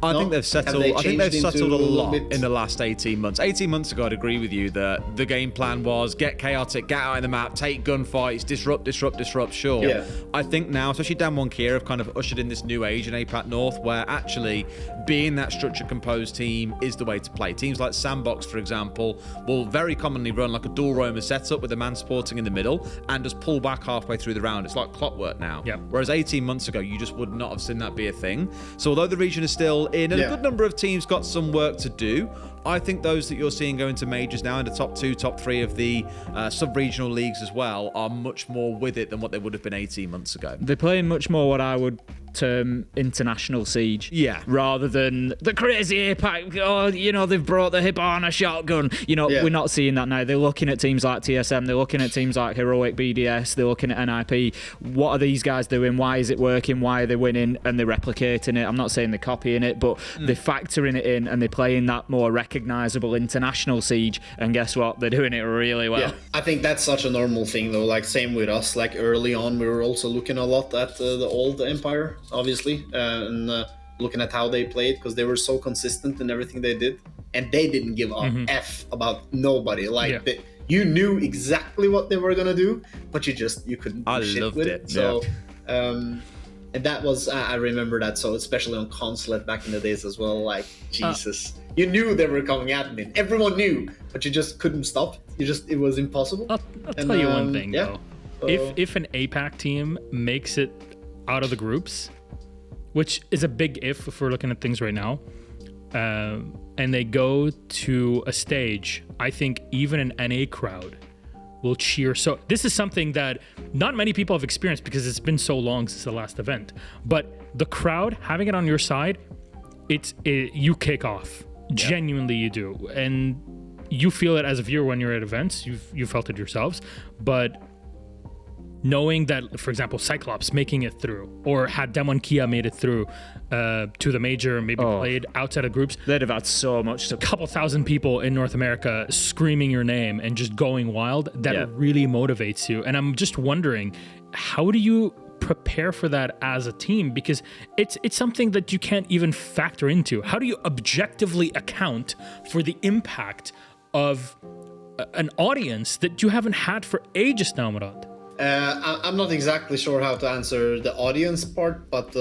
I think they've settled. I think they've settled a lot bit? in the last 18 months. 18 months ago, I'd agree with you that the game plan was get chaotic, get out in the map, take gunfights, disrupt. Sure. Yeah. I think now, especially Dan Wonkier, have kind of ushered in this new age in APAC North, where actually being that structured, composed team is the way to play. Teams like Sandbox, for example, will very commonly run like a dual roamer setup with a man supporting in the middle and just pull back halfway through the round. It's like clockwork now. Yep. Whereas 18 months ago, you just would not have seen that be a thing. So although the region is still in, and a good number of teams got some work to do, I think those that you're seeing go into majors now in the top 2, top 3 of the sub-regional leagues as well are much more with it than what they would have been 18 months ago. they're playing much more what I would term international siege. Yeah. Rather than the crazy APAC, they've brought the Hibana shotgun. We're not seeing that now. They're looking at teams like TSM, they're looking at teams like Heroic BDS, they're looking at NIP. What are these guys doing? Why is it working? Why are they winning? And they're replicating it. I'm not saying they're copying it, but they're factoring it in and they're playing that more recognisable international siege. And guess what? They're doing it really well. Yeah, I think that's such a normal thing though. Like same with us. Like early on, we were also looking a lot at the old Empire, obviously, and looking at how they played because they were so consistent in everything they did, and they didn't give a f about nobody. Like you knew exactly what they were gonna do, but you couldn't do shit with it. So, and that was I remember that. So especially on Consulate back in the days as well. Like Jesus. You knew they were coming at me. Everyone knew, but you just couldn't stop. It was impossible. I'll tell you one thing though. If an APAC team makes it out of the groups, which is a big if we're looking at things right now, and they go to a stage, I think even an NA crowd will cheer. So this is something that not many people have experienced because it's been so long since the last event. But the crowd having it on your side, you kick off. Genuinely you do, and you feel it as a viewer when you're at events. You've felt it yourselves, but knowing that, for example, Cyclops making it through, or had Demon Kia made it through to the major, maybe played outside of groups, They'd have had so much support. a couple thousand people in North America screaming your name and just going wild, that really motivates you. And I'm just wondering, how do you prepare for that as a team? Because it's something that you can't even factor into. How do you objectively account for the impact of an audience that you haven't had for ages now, Murad? I'm not exactly sure how to answer the audience part, but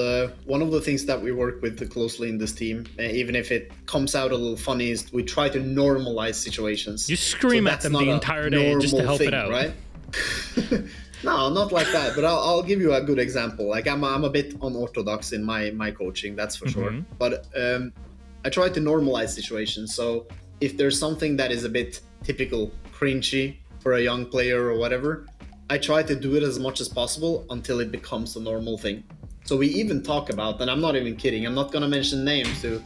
one of the things that we work with closely in this team, even if it comes out a little funny, is we try to normalize situations. You scream at them the entire day just to help it out, right? No, not like that. But I'll give you a good example. Like I'm a bit unorthodox in my coaching, that's for sure. But I try to normalize situations. So if there's something that is a bit typical cringy for a young player or whatever, I try to do it as much as possible until it becomes a normal thing. So we even talk about, and I'm not even kidding, I'm not going to mention names to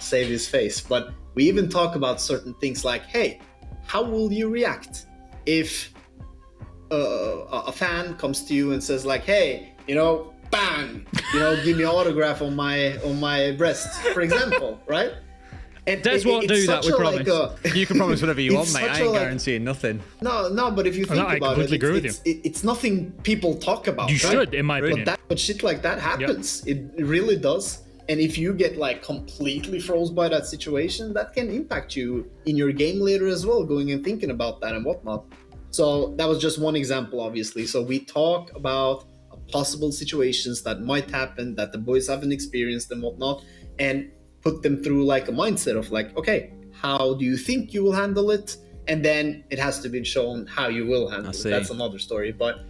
save his face, but we even talk about certain things like, hey, how will you react if a fan comes to you and says like, hey, you know, bang, you know, give me an autograph on my breast, for example, right? And Des won't do that, we promise. You can promise whatever you want, mate. I ain't guaranteeing nothing. No, but if you think about it, it's nothing people talk about. You should, in my opinion. But shit like that happens. Yep. It really does. And if you get like completely froze by that situation, that can impact you in your game later as well, going and thinking about that and whatnot. So that was just one example, obviously. So we talk about possible situations that might happen that the boys haven't experienced and whatnot, and put them through like a mindset of like, okay, how do you think you will handle it? And then it has to be shown how you will handle it. That's another story. But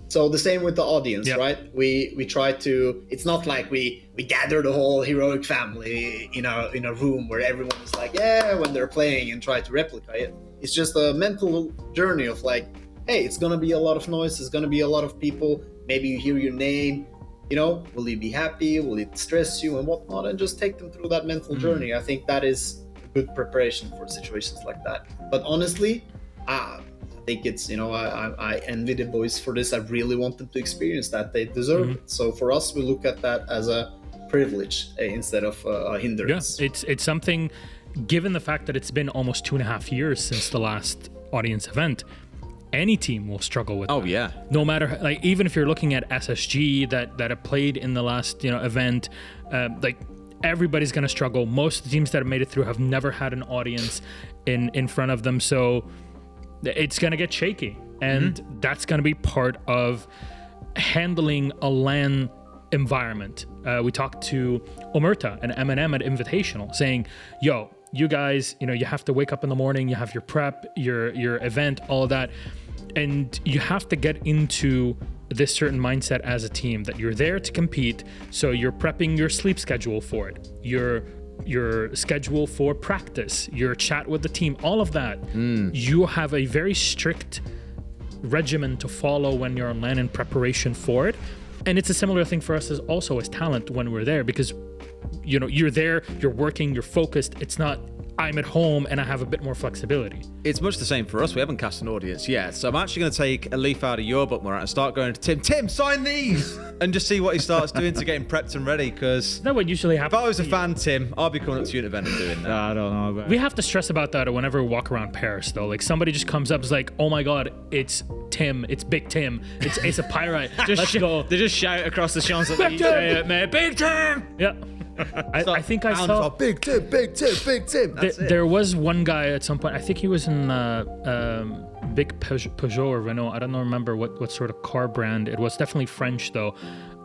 so the same with the audience, right? We try to, it's not like we gather the whole heroic family in a room where everyone is like, yeah, when they're playing, and try to replicate it. It's just a mental journey of like, hey, it's gonna be a lot of noise, there's gonna be a lot of people, maybe you hear your name, you know, will you be happy, will it stress you and whatnot, and just take them through that mental journey. I think that is a good preparation for situations like that. But honestly, I think it's, you know, I envy the boys for this. I really want them to experience that. They deserve it. So for us, we look at that as a privilege instead of a hindrance. Yeah, it's something, given the fact that it's been almost 2.5 years since the last audience event, any team will struggle with that. Yeah. No matter, like, even if you're looking at SSG that have played in the last, you know, event, like everybody's going to struggle. Most of the teams that have made it through have never had an audience in front of them. So it's going to get shaky. And that's going to be part of handling a LAN environment. We talked to Omerta and M&M at Invitational saying, yo, you guys, you know, you have to wake up in the morning, you have your prep, your event, all of that. And you have to get into this certain mindset as a team that you're there to compete. So you're prepping your sleep schedule for it, your schedule for practice, your chat with the team, all of that. You have a very strict regimen to follow when you're on LAN in preparation for it. And it's a similar thing for us as talent when we're there, because you know, you're there, you're working, you're focused. It's not, I'm at home and I have a bit more flexibility. It's much the same for us. We haven't cast an audience yet. So I'm actually going to take a leaf out of your book, Murat, and start going to Tim. Tim, sign these! And just see what he starts doing to get him prepped and ready. Because that would usually happen. If I was a fan, Tim, I'd be coming up to you at an event and doing that. I don't know about We have to stress about that whenever we walk around Paris, though. Like, somebody just comes up, is like, oh my god, it's Tim, it's Big Tim, it's AceOfPyrite. Let's go. They just shout across the Champs-Elysees, man, Big Tim! Yeah. I think I saw Big Tim, Big Tim, Big Tim. There was one guy at some point, I think he was in big Peugeot or Renault. I don't remember what sort of car brand it was. Definitely French though.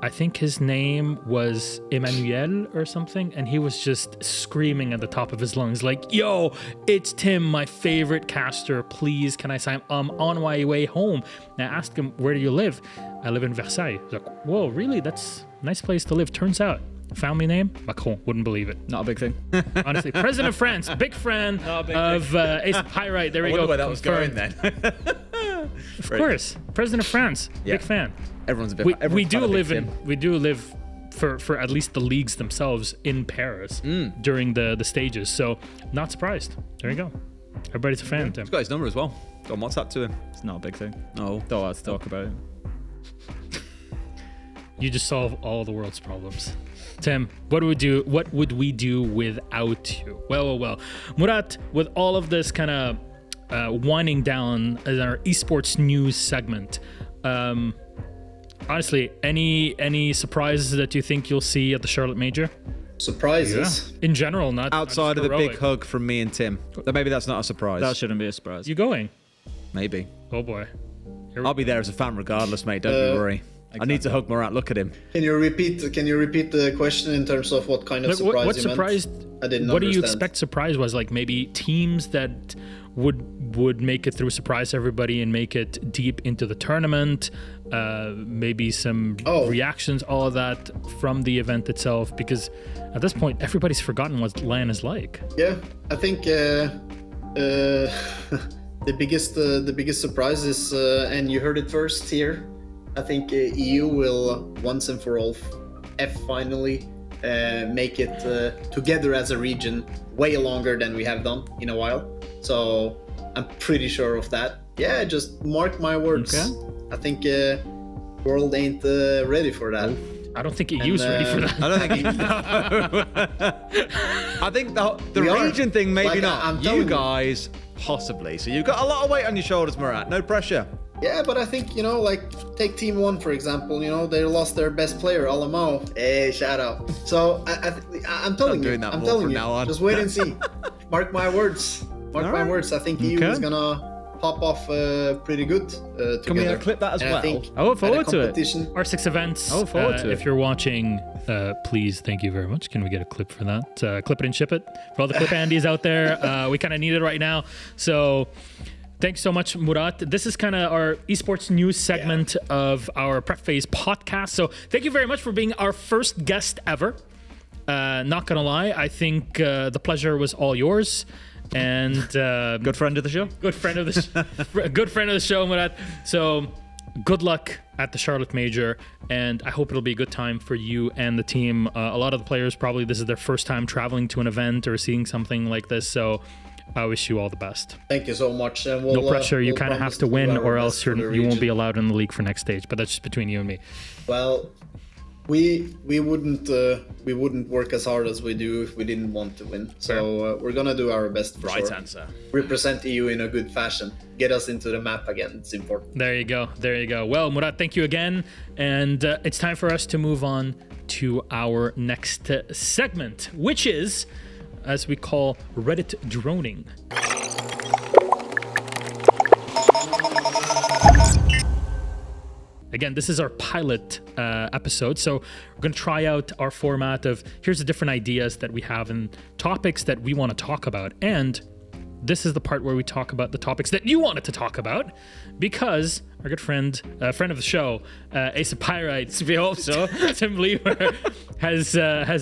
I think his name was Emmanuel or something, and he was just screaming at the top of his lungs like, yo, it's Tim, my favorite caster, please can I sign? I'm on my way home. And I asked him, where do you live? I live in Versailles. He's like, whoa, really? That's a nice place to live. Turns out, family name? Macron, wouldn't believe it. Not a big thing. Honestly, President of France, big fan of AceOfPyrite. There we go. I wonder where that was going then. Of course, President of France, big fan. Everyone's a bit. We do live for at least the leagues themselves in Paris during the stages. So not surprised. There you go. Everybody's a fan. He's got his number as well. Go on WhatsApp to him. It's not a big thing. No. Don't have to talk about it. You just solve all the world's problems. Tim, what would we do without you? Well. Murat, with all of this kind of winding down as our esports news segment, honestly, any surprises that you think you'll see at the Charlotte Major? Surprises? Yeah. In general, not outside of the heroic. big hug from me and Tim. Maybe that's not a surprise. That shouldn't be a surprise. You going? Maybe. Oh boy. I'll be there as a fan regardless, mate. Don't you worry. Exactly. I need to hug Murat. Look at him. Can you repeat the question in terms of what kind of surprise what you surprise? meant? I didn't What do you understand. expect surprise was? Like maybe teams that would make it through, surprise everybody and make it deep into the tournament. Maybe some reactions, all of that from the event itself. Because at this point, everybody's forgotten what LAN is like. Yeah, I think the biggest surprise is, and you heard it first here. I think EU will once and for all finally make it together as a region way longer than we have done in a while. So I'm pretty sure of that. Yeah, just mark my words. Okay. I think world ain't ready for that. I don't think EU's ready for that. I don't think I think the region thing maybe like, not. You guys possibly. So you've got a lot of weight on your shoulders, Murat. No pressure. Yeah, but I think, like, take Team 1, for example, they lost their best player, Alamao. Hey, shout out. So, I'm telling you, just wait and see. Mark my words. Mark my words. I think EU is going to pop off pretty good together. Can we clip that as well? I look forward to it. R6 events. I look forward to it. If you're watching, please, thank you very much. Can we get a clip for that? Clip it and ship it. For all the clip Andys out there, we kind of need it right now. So... thanks so much, Murat. This is kind of our esports news segment of our Prep Phase podcast. So thank you very much for being our first guest ever. Not gonna lie, I think the pleasure was all yours. And good friend of the show. Good friend of the show, Murat. So good luck at the Charlotte Major, and I hope it'll be a good time for you and the team. A lot of the players probably this is their first time traveling to an event or seeing something like this. So I wish you all the best. Thank you so much. And no pressure. You kind of have to win, or else you won't be allowed in the league for next stage. But that's just between you and me. Well, we wouldn't work as hard as we do if we didn't want to win. So we're gonna do our best. For right answer. Represent EU in a good fashion. Get us into the map again. It's important. There you go. There you go. Well, Murat, thank you again, and it's time for us to move on to our next segment, which is, as we call, Reddit droning. Again, this is our pilot episode, so we're going to try out our format of here's the different ideas that we have and topics that we want to talk about. And this is the part where we talk about the topics that you wanted to talk about, because our good friend, friend of the show, AceOfPyrite, we hope so, Tim Lever, has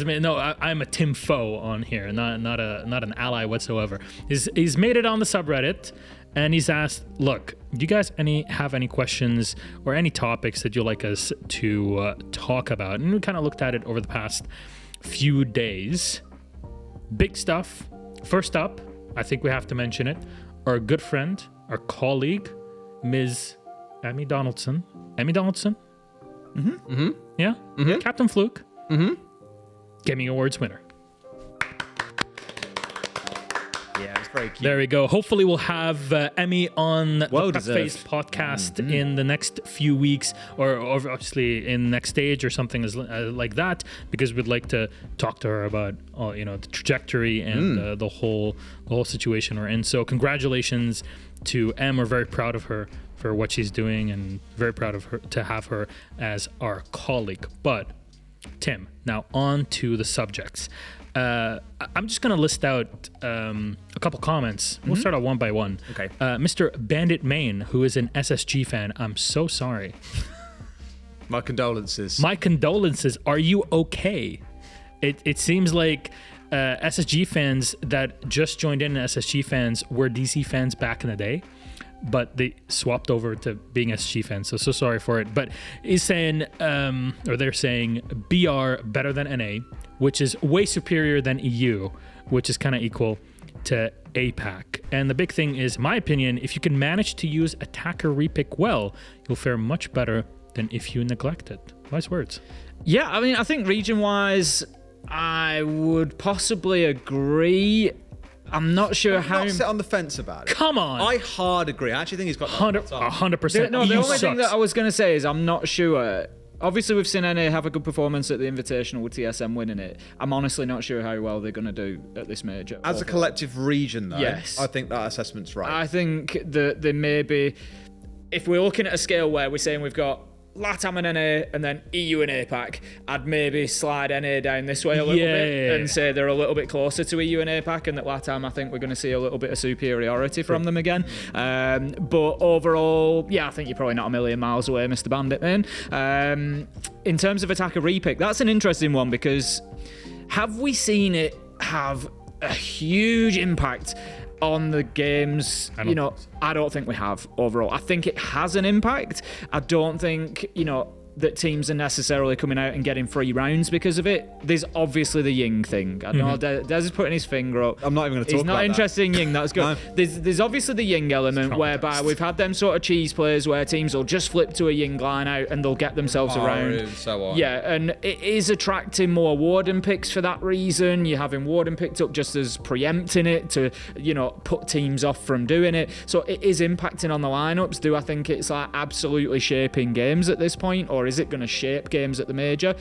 made. No, I'm a Tim foe on here, not an ally whatsoever. He's made it on the subreddit, and he's asked, look, do you guys have any questions or any topics that you'd like us to talk about? And we kind of looked at it over the past few days. Big stuff. First up, I think we have to mention it, our good friend, our colleague, Ms. Emmy Donaldson. Emmy Donaldson? Mm-hmm. Mm-hmm. Yeah? Mm-hmm. CaptainFluke. Mm-hmm. Gaming Awards winner. Yeah, it's very cute. There we go. Hopefully we'll have Emmy on the Prep Phase podcast in the next few weeks, or obviously in the next stage or something like that, because we'd like to talk to her about the trajectory and the whole situation we're in. So congratulations to Em. We're very proud of her for what she's doing, and very proud of her to have her as our colleague. But Tim, now on to the subjects. I'm just going to list out a couple comments. We'll start out one by one. Okay. Mr. Bandit Main, who is an SSG fan, I'm so sorry. My condolences. My condolences. Are you okay? It seems like SSG fans that just joined in SSG fans were DC fans back in the day, but they swapped over to being SSG fans. So sorry for it. But he's saying, or they're saying, BR better than NA, which is way superior than EU, which is kind of equal to APAC. And the big thing is, my opinion, if you can manage to use Attacker Repick well, you'll fare much better than if you neglect it. Wise words. Yeah, I mean, I think region-wise, I would possibly agree. I'm not sure how. Not sit on the fence about it. Come on. I hard agree. I actually think he's got 100%. No, the only thing that I was going to say is I'm not sure. Obviously, we've seen NA have a good performance at the Invitational with TSM winning it. I'm honestly not sure how well they're going to do at this major. As a collective region, though, yes, I think that assessment's right. I think that they may be. if we're looking at a scale where we're saying we've got LATAM and NA and then EU and APAC, I'd maybe slide NA down this way a little bit and say they're a little bit closer to EU and APAC, and that LATAM, I think we're going to see a little bit of superiority from them again. But overall, I think you're probably not a million miles away, Mr. Bandit Man. In terms of Attacker Repick, that's an interesting one, because have we seen it have a huge impact on the games? I don't think we have overall. I think it has an impact. I don't think, that teams are necessarily coming out and getting free rounds because of it. There's obviously the Ying thing. I know Des is putting his finger up. I'm not even going to talk about that. He's not interested in Ying, that's good. No. There's obviously the Ying element whereby we've had them sort of cheese plays where teams will just flip to a Ying line out and they'll get themselves around. And so on. Yeah, and it is attracting more Warden picks for that reason. You're having Warden picked up just as preempting it to, put teams off from doing it. So it is impacting on the lineups. Do I think it's like absolutely shaping games at this point, or is it going to shape games at the major?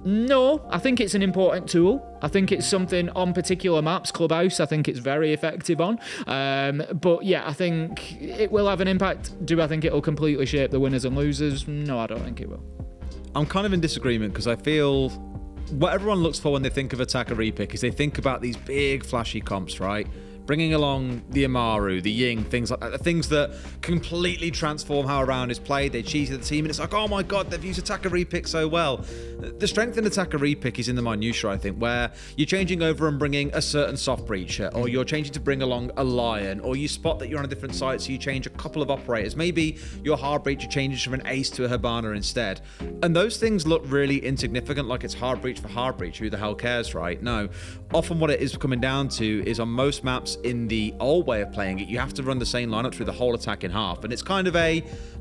No, I think it's an important tool. I think it's something on particular maps, Clubhouse, I think it's very effective on. But I think it will have an impact. Do I think it'll completely shape the winners and losers? No, I don't think it will. I'm kind of in disagreement, because I feel what everyone looks for when they think of Attacker Repick is they think about these big flashy comps, right? Bringing along the Amaru, the Ying, things like that, the things that completely transform how a round is played. They cheese the team, and it's like, oh my god, they've used Attacker Repick so well. The strength in Attacker Repick is in the minutiae, I think, where you're changing over and bringing a certain soft breacher, or you're changing to bring along a lion, or you spot that you're on a different site, so you change a couple of operators. Maybe your hard breacher changes from an ace to a Hibana instead. And those things look really insignificant, like it's hard breach for hard breach. Who the hell cares, right? No. Often what it is coming down to is on most maps in the old way of playing it, you have to run the same lineup through the whole attack in half, and it's kind of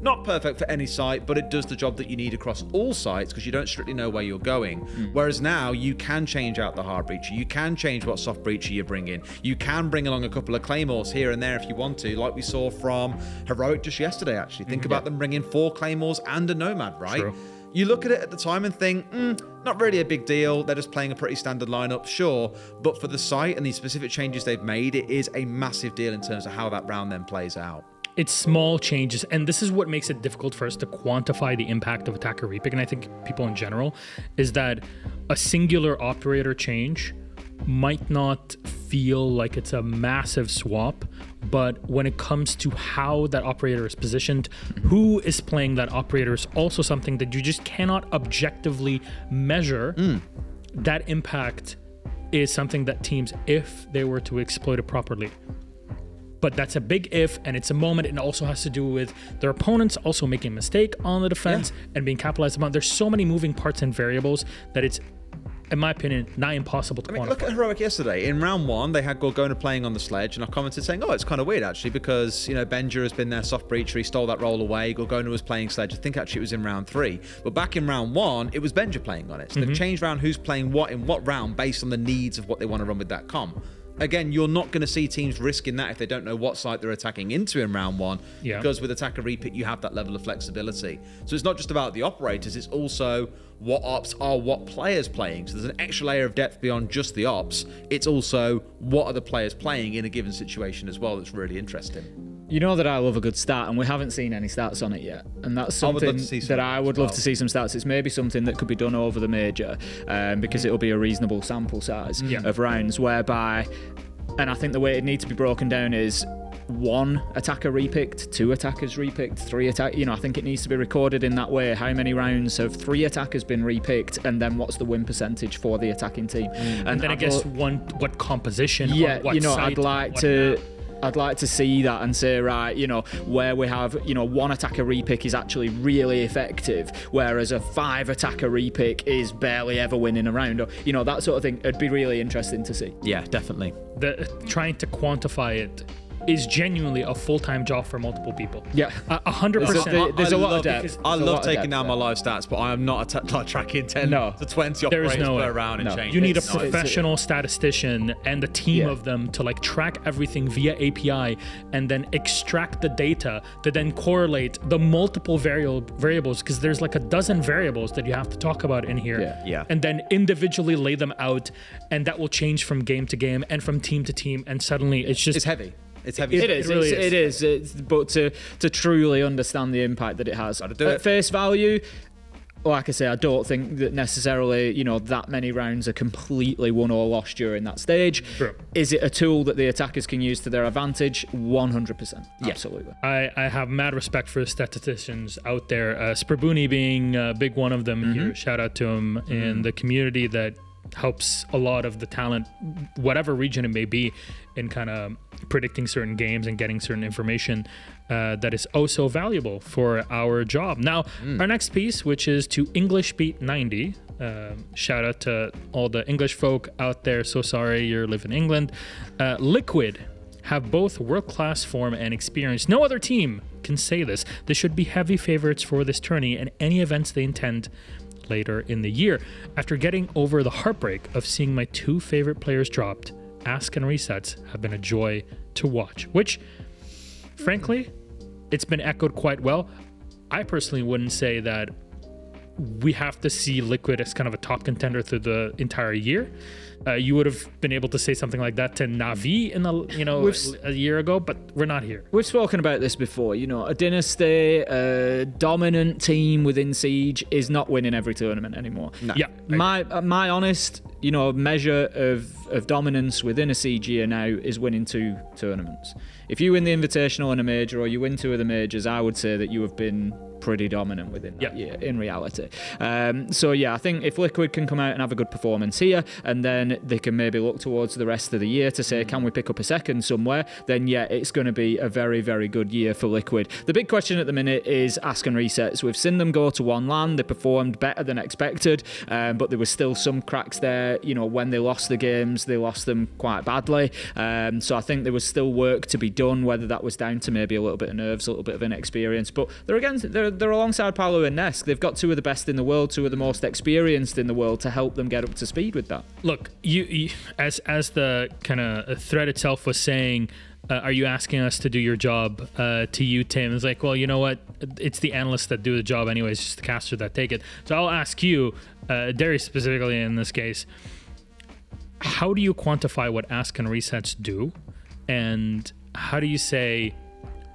not perfect for any site, but it does the job that you need across all sites, because you don't strictly know where you're going. Whereas now you can change out the hard breacher, you can change what soft breacher you bring in, you can bring along a couple of claymores here and there if you want to, like we saw from Heroic just yesterday. Actually think about them bringing 4 claymores and a nomad, right? True. You look at it at the time and think, not really a big deal. They're just playing a pretty standard lineup, sure. But for the site and the specific changes they've made, it is a massive deal in terms of how that round then plays out. It's small changes, and this is what makes it difficult for us to quantify the impact of Attacker Repick, and I think people in general, is that a singular operator change might not feel like it's a massive swap, but when it comes to how that operator is positioned, who is playing that operator is also something that you just cannot objectively measure. That impact is something that teams, if they were to exploit it properly, but that's a big if, and it's a moment. It also has to do with their opponents also making a mistake on the defense and being capitalized upon. There's so many moving parts and variables that it's, in my opinion, nigh impossible to quantify. Look at Heroic yesterday. In round 1, they had Gorgona playing on the sledge, and I commented saying, it's kind of weird, actually, because, Benja has been their soft breacher. He stole that role away. Gorgona was playing sledge. I think, actually, it was in round 3. But back in round 1, it was Benja playing on it. So they've changed around who's playing what in what round based on the needs of what they want to run with that comp. Again, you're not going to see teams risking that if they don't know what site they're attacking into in round 1, because with Attacker Repick, you have that level of flexibility. So it's not just about the operators, it's also what ops are what players playing. So there's an extra layer of depth beyond just the ops. It's also what are the players playing in a given situation as well that's really interesting. You know that I love a good stat, and we haven't seen any stats on it yet. And that's something that I would love to see some stats. It's maybe something that could be done over the major, because it'll be a reasonable sample size of rounds, whereby, and I think the way it needs to be broken down is 1 attacker repicked, 2 attackers repicked, 3 attack. I think it needs to be recorded in that way. How many rounds have 3 attackers been repicked, and then what's the win percentage for the attacking team? And then I guess what composition? Yeah, what site, I'd like to see that and say, right, where we have, 1 attacker repick is actually really effective, whereas a 5 attacker repick is barely ever winning a round, or, that sort of thing. It'd be really interesting to see. Yeah, definitely. Trying to quantify it is genuinely a full-time job for multiple people. Yeah, 100%. There's a lot of depth. I love taking down my live stats, but I am not tracking 10 to 20 operators per round and change. You need a professional statistician and a team of them to track everything via API and then extract the data to then correlate the multiple variables, because there's like a dozen variables that you have to talk about in here. Yeah. And then individually lay them out, and that will change from game to game and from team to team, and suddenly it's heavy. It's heavy. It is. really It is. But to truly understand the impact that it has, do it. at face value, like I say, I don't think that necessarily, that many rounds are completely won or lost during that stage. True. Is it a tool that the attackers can use to their advantage? 100%. Absolutely. I have mad respect for the statisticians out there. Sprabuni being a big one of them here. Shout out to him in the community that helps a lot of the talent, whatever region it may be, in kind of predicting certain games and getting certain information that is oh so valuable for our job. Now, our next piece, which is to English Beat 90. Shout out to all the English folk out there. So sorry you're living in England. Liquid have both world-class form and experience. No other team can say this. They should be heavy favorites for this tourney and any events they intend later in the year. After getting over the heartbreak of seeing my two favorite players dropped, Ask and Resets have been a joy to watch, which, frankly, it's been echoed quite well. I personally wouldn't say that we have to see Liquid as kind of a top contender through the entire year. You would have been able to say something like that to Na'Vi a year ago, but we're not here. We've spoken about this before. A dynasty, a dominant team within Siege is not winning every tournament anymore. No. Yeah, My honest, measure of dominance within a Siege year now is winning 2 tournaments. If you win the Invitational and a major, or you win 2 of the majors, I would say that you have been pretty dominant within that year in reality. I think if Liquid can come out and have a good performance here, and then they can maybe look towards the rest of the year to say, can we pick up a second somewhere, then it's going to be a very, very good year for Liquid. The big question at the minute is Ask and Resets. We've seen them go to one LAN. They performed better than expected, but there was still some cracks there. When they lost the games, they lost them quite badly. So I think there was still work to be done, whether that was down to maybe a little bit of nerves, a little bit of inexperience. But they're alongside Palu and Nesk. They've got 2 of the best in the world, 2 of the most experienced in the world to help them get up to speed with that. Look, you as the kind of thread itself was saying, are you asking us to do your job? To you, Tim, it's like, well, you know what? It's the analysts that do the job anyways, just the caster that take it. So I'll ask you, Darius specifically in this case, how do you quantify what Ask and Resets do? And how do you say,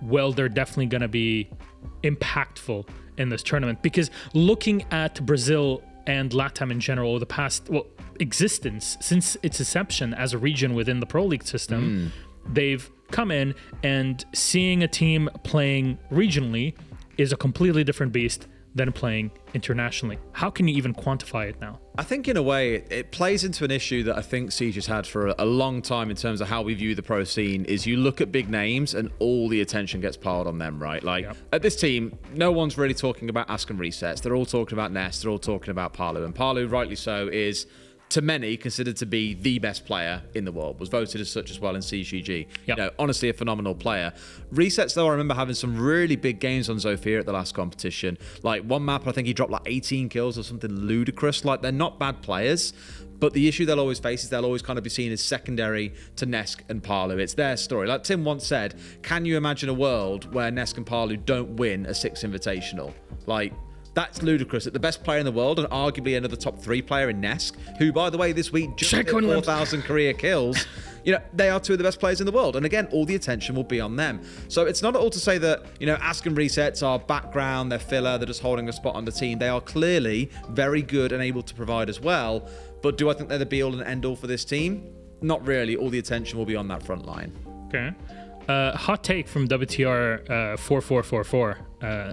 well, they're definitely going to be impactful in this tournament? Because looking at Brazil and LATAM in general, the past existence since its inception as a region within the Pro League system, they've come in, and seeing a team playing regionally is a completely different beast than playing internationally. How can you even quantify it now? I think in a way it plays into an issue that I think Siege has had for a long time in terms of how we view the pro scene. Is you look at big names and all the attention gets piled on them, right? At this team, no one's really talking about Ask and Resets. They're all talking about Nest. They're all talking about Palu. And Palu, rightly so, is to many considered to be the best player in the world, was voted as such as well in CGG. Honestly a phenomenal player. Resets, though, I remember having some really big games on Zofia at the last competition. Like one map, I think he dropped like 18 kills or something ludicrous. Like, they're not bad players, but the issue they'll always face is they'll always kind of be seen as secondary to Nesk and Palu. It's their story. Like Tim once said, can you imagine a world where Nesk and Palu don't win a 6 Invitational? Like, that's ludicrous that the best player in the world, and arguably another top 3 player in Nesk, who, by the way, this week just hit 4,000 career kills, they are 2 of the best players in the world. And again, all the attention will be on them. So it's not at all to say that, Ask and Resets are background, they're filler, they're just holding a spot on the team. They are clearly very good and able to provide as well. But do I think they're the be-all and end-all for this team? Not really. All the attention will be on that front line. Okay. Hot take from WTR 4444.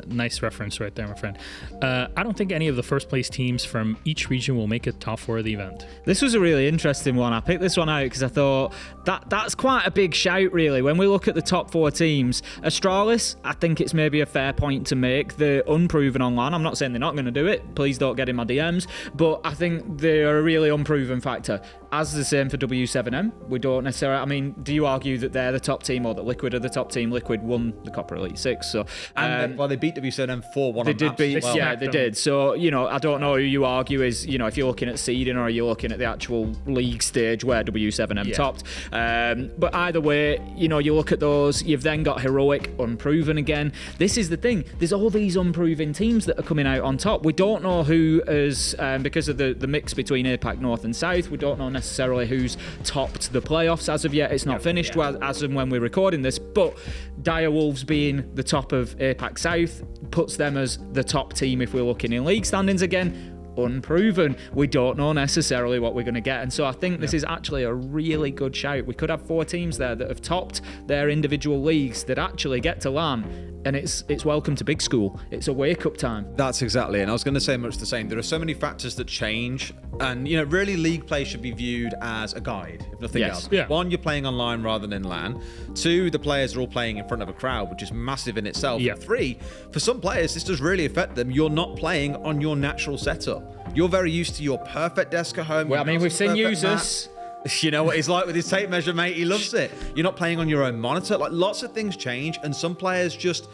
Nice reference right there, my friend. I don't think any of the first place teams from each region will make it top 4 of the event. This was a really interesting one. I picked this one out because I thought that's quite a big shout, really. When we look at the top 4 teams, Astralis, I think it's maybe a fair point to make. They're unproven online. I'm not saying they're not going to do it. Please don't get in my DMs. But I think they're a really unproven factor. As the same for W7M. We don't necessarily... do you argue that they're the top team or that Liquid are the top team? Liquid won the Copper Elite 6, so... And Well, they beat WCNM 4-1 They on did maps beat, as well. yeah, they did. So, I don't know who you argue is, if you're looking at seeding or you're looking at the actual league stage where W7M topped. But either way, you look at those, you've then got Heroic, Unproven again. This is the thing. There's all these unproven teams that are coming out on top. We don't know who is, because of the mix between APAC North and South, we don't know necessarily who's topped the playoffs as of yet. It's not finished as and when we're recording this, but Dire Wolves being the top of APAC South puts them as the top team if we're looking in league standings again. Unproven. We don't know necessarily what we're going to get, and so I think this is actually a really good shout. We could have 4 teams there that have topped their individual leagues that actually get to LAN, and it's welcome to big school. It's a wake-up time. That's exactly it. And I was going to say much the same. There are so many factors that change, and really league play should be viewed as a guide, if nothing else. Yeah. 1, you're playing online rather than in LAN. 2, the players are all playing in front of a crowd, which is massive in itself. Yeah. 3, for some players, this does really affect them. You're not playing on your natural setup. You're very used to your perfect desk at home. Well, I mean, we've seen users. You know what he's like with his tape measure, mate. He loves it. You're not playing on your own monitor. Like, lots of things change, and some players just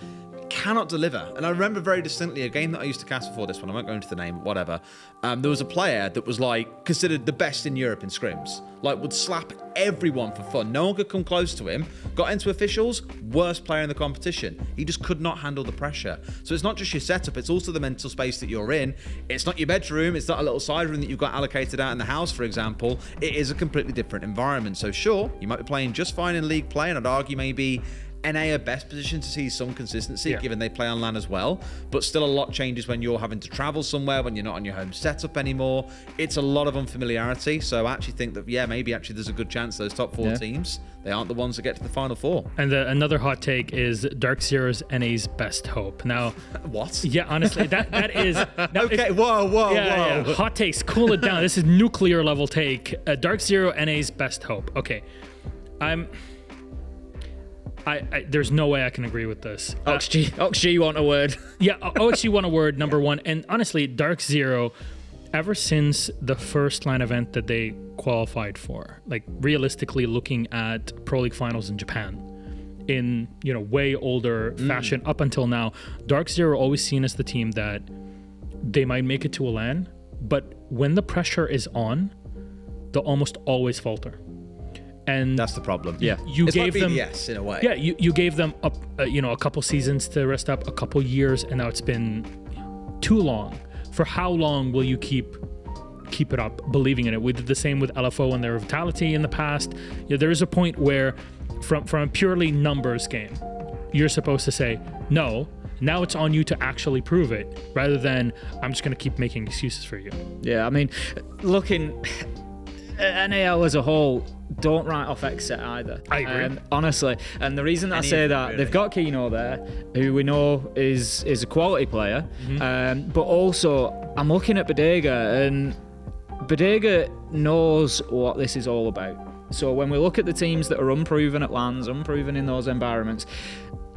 cannot deliver. And I remember very distinctly a game that I used to cast before this one. I won't go into the name, whatever. There was a player that was considered the best in Europe in scrims. Would slap everyone for fun. No one could come close to him. Got into officials, worst player in the competition. He just could not handle the pressure. So it's not just your setup, it's also the mental space that you're in. It's not your bedroom, it's not a little side room that you've got allocated out in the house, for example. It is a completely different environment. So sure, you might be playing just fine in league play, and I'd argue maybe NA are best positioned to see some consistency, given they play on LAN as well. But still a lot changes when you're having to travel somewhere, when you're not on your home setup anymore. It's a lot of unfamiliarity. So I actually think that, maybe there's a good chance those top 4 teams, they aren't the ones that get to the final 4. And another hot take is Dark Zero's NA's best hope. Now, what? Yeah, honestly, that is... Now, okay, whoa. Yeah, hot takes, cool it down. This is nuclear level take. Dark Zero NA's best hope. Okay, there's no way I can agree with this. OXG want a word. Yeah, OXG want a word, number 1. And honestly, Dark Zero, ever since the first LAN event that they qualified for, realistically looking at Pro League finals in Japan, in way older fashion up until now, Dark Zero always seen as the team that they might make it to a LAN, but when the pressure is on, they'll almost always falter. And that's the problem. Yeah, it's gave them BDS in a way. Yeah, you gave them up, a couple seasons to rest up, a couple years, and now it's been too long. For how long will you keep it up, believing in it? We did the same with LFO and their Vitality in the past. There is a point where, from a purely numbers game, you're supposed to say no. Now it's on you to actually prove it, rather than I'm just going to keep making excuses for you. Yeah, I mean, looking at NAL as a whole, don't write off Xset either. I agree. Honestly. And the reason I say that, they've got Kino there, who we know is a quality player. But also, I'm looking at Bodega, and Bodega knows what this is all about. So when we look at the teams that are unproven at LANs, unproven in those environments,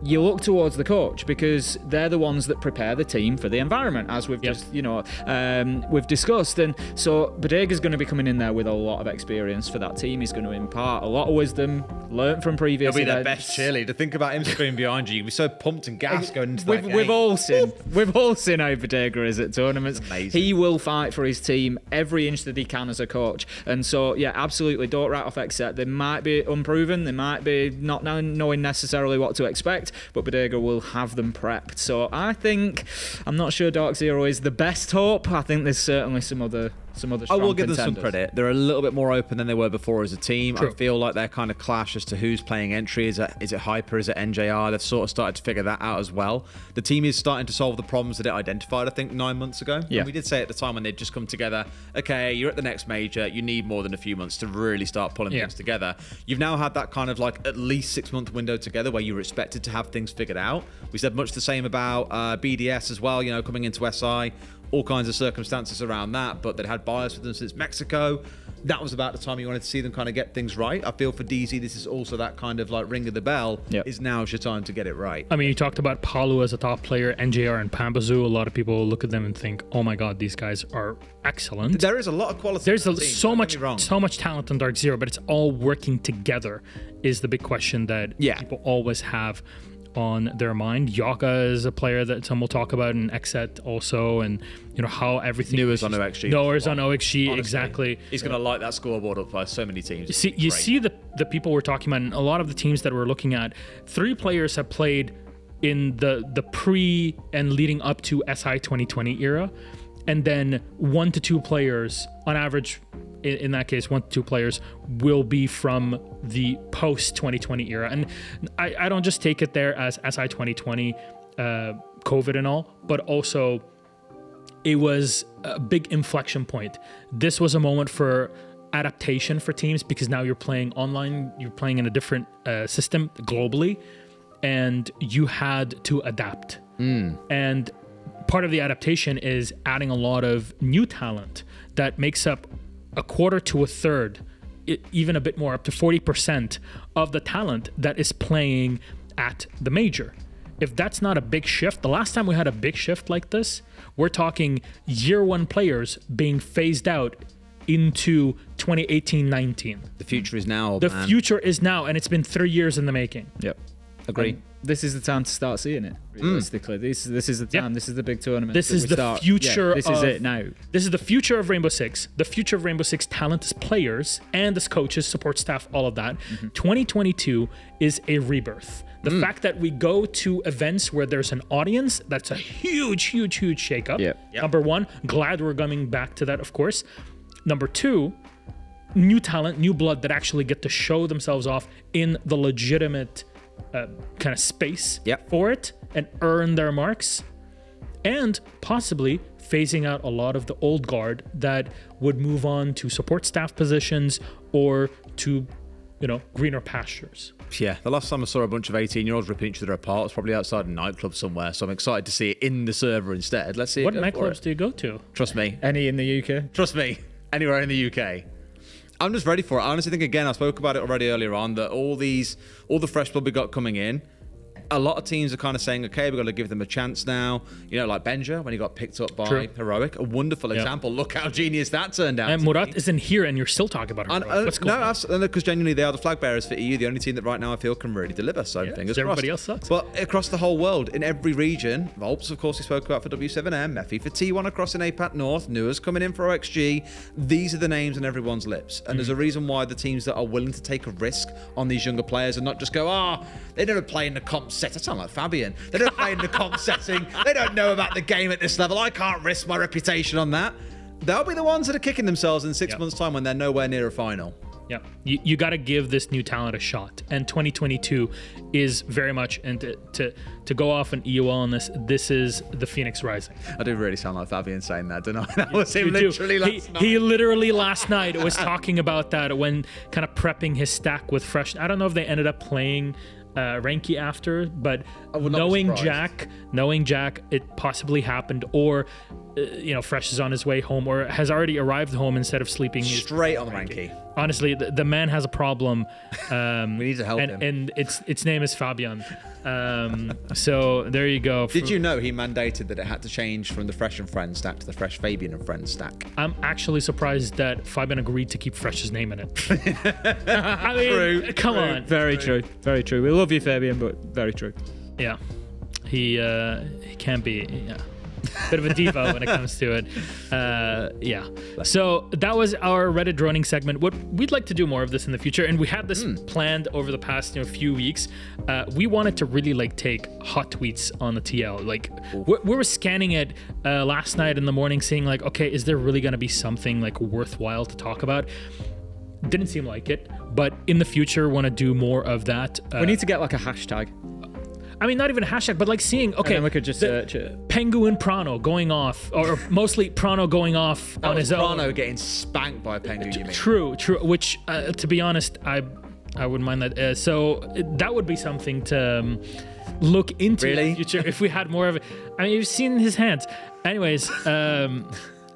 you look towards the coach, because they're the ones that prepare the team for the environment, as we've just, we've discussed. And so Bodega's going to be coming in there with a lot of experience for that team. He's going to impart a lot of wisdom, learn from previous He'll be events. their best cheerleader. Think about him screaming behind you. You'd be so pumped and gassed going into that game. We've all seen how Bodega is at tournaments. Amazing. He will fight for his team every inch that he can as a coach. And so, yeah, absolutely, don't write off Xset. They might be unproven. They might be not knowing necessarily what to expect, but Bodega will have them prepped. So I think, I'm not sure Dark Zero is the best hope. I think there's certainly some other strong I will give them contenders. some credit. They're a little bit more open than they were before as a team. True. I feel like they're kind of clash as to who's playing entry. Is it Hyper? Is it NJR? They've sort of started to figure that out as well. The team is starting to solve the problems that it identified, I think, 9 months ago. Yeah. And we did say at the time when they'd just come together, okay, you're at the next major, you need more than a few months to really start pulling things together. You've now had that kind of at least 6 month window together where you were expected to have things figured out. We said much the same about BDS as well, coming into SI. All kinds of circumstances around that, but they'd had bias with them since Mexico. That was about the time you wanted to see them kind of get things right. I feel for DZ, this is also that kind of ring of the bell. Yep. Is now's your time to get it right. I mean, you talked about Palu as a top player, NJR and Pambazoo. A lot of people look at them and think, oh my God, these guys are excellent. There is a lot of quality. There's in the team, so much talent on Dark Zero, but it's all working together is the big question that people always have on their mind. Yoka is a player that some will talk about, and Exet also, and how everything. Newer's on OXG. Newer's on OXG, Honestly, exactly. He's going to light that scoreboard up by so many teams. You see the people we're talking about, and a lot of the teams that we're looking at. 3 players have played in the pre and leading up to SI 2020 era, and then 1 to 2 players on average. In that case, 1 to 2 players will be from the post 2020 era, and I don't just take it there as SI 2020, COVID and all, but also it was a big inflection point. This was a moment for adaptation for teams, because now you're playing online, you're playing in a different system globally, and you had to adapt. And part of the adaptation is adding a lot of new talent that makes up a quarter to a third, even a bit more, up to 40% of the talent that is playing at the major. If that's not a big shift, the last time we had a big shift like this, we're talking year 1 players being phased out into 2018-19. The future is now. The future is now, and it's been 3 years in the making. Yep. Agree. This is the time to start seeing it. Realistically, this is the time. This is the big tournament. This is the future. This is it now. This is the future of Rainbow Six. The future of Rainbow Six talent as players and as coaches, support staff, all of that. 2022 is a rebirth. The fact that we go to events where there's an audience, that's a huge, huge, huge shakeup. Yep. Number 1, glad we're coming back to that, of course. Number 2, new talent, new blood that actually get to show themselves off in the legitimate kind of space for it and earn their marks, and possibly phasing out a lot of the old guard that would move on to support staff positions or to greener pastures. Yeah, the last time I saw a bunch of 18-year-olds ripping each other apart was probably outside a nightclub somewhere, so I'm excited to see it in the server instead. Let's see. What nightclubs do you go to? Trust me. Any in the UK? Trust me. Anywhere in the UK. I'm just ready for it. I honestly think, again, I spoke about it already earlier on, that all the fresh blood we got coming in, a lot of teams are kind of saying, okay, we've got to give them a chance now. Like Benja, when he got picked up by Heroic, a wonderful example. Look how genius that turned out. And Murat isn't here, and you're still talking about Heroic. What's going on? No, because genuinely they are the flag bearers for EU, the only team that right now I feel can really deliver. So fingers crossed. Everybody else sucks. But across the whole world, in every region, Volps, of course, we spoke about for W7M, Mephi for T1 across in APAC North, Newer's coming in for OXG. These are the names on everyone's lips. And there's a reason why the teams that are willing to take a risk on these younger players and not just go, they never play in the comp set. I sound like Fabian. They don't play in the comp setting. They don't know about the game at this level. I can't risk my reputation on that. They'll be the ones that are kicking themselves in 6 months' time when they're nowhere near a final. Yeah, you got to give this new talent a shot, and 2022 is very much, and to go off an EOL on this is the Phoenix Rising. I do really sound like Fabian saying that, don't I? That was him literally last night. He literally last night was talking about that when kind of prepping his stack with Fresh. I don't know if they ended up playing Ranky after, but knowing Jack, it possibly happened, or Fresh is on his way home or has already arrived home instead of sleeping straight on Ranky. Honestly, the man has a problem. We need to help him. And its name is Fabian. So there you go. Did you know he mandated that it had to change from the Fresh and Friends stack to the Fresh Fabian and Friends stack? I'm actually surprised that Fabian agreed to keep Fresh's name in it. I mean, come on. Very true. Very true. We love you, Fabian, but very true. Yeah. He can be, bit of a diva when it comes to it. So that was our Reddit droning segment. What we'd like to do more of this in the future, and we had this planned over the past few weeks. We wanted to really take hot tweets on the TL. We were scanning it last night in the morning, seeing okay, is there really going to be something worthwhile to talk about? Didn't seem like it, but in the future, want to do more of that. We need to get a hashtag. I mean, not even a hashtag, but seeing, okay, and then we could just search it. Penguin Prano going off, or mostly Prano going off on his own. Prano getting spanked by Pengu, you mean? True, which, to be honest, I wouldn't mind that. So that would be something to look into in the future if we had more of it. I mean, you've seen his hands. Anyways,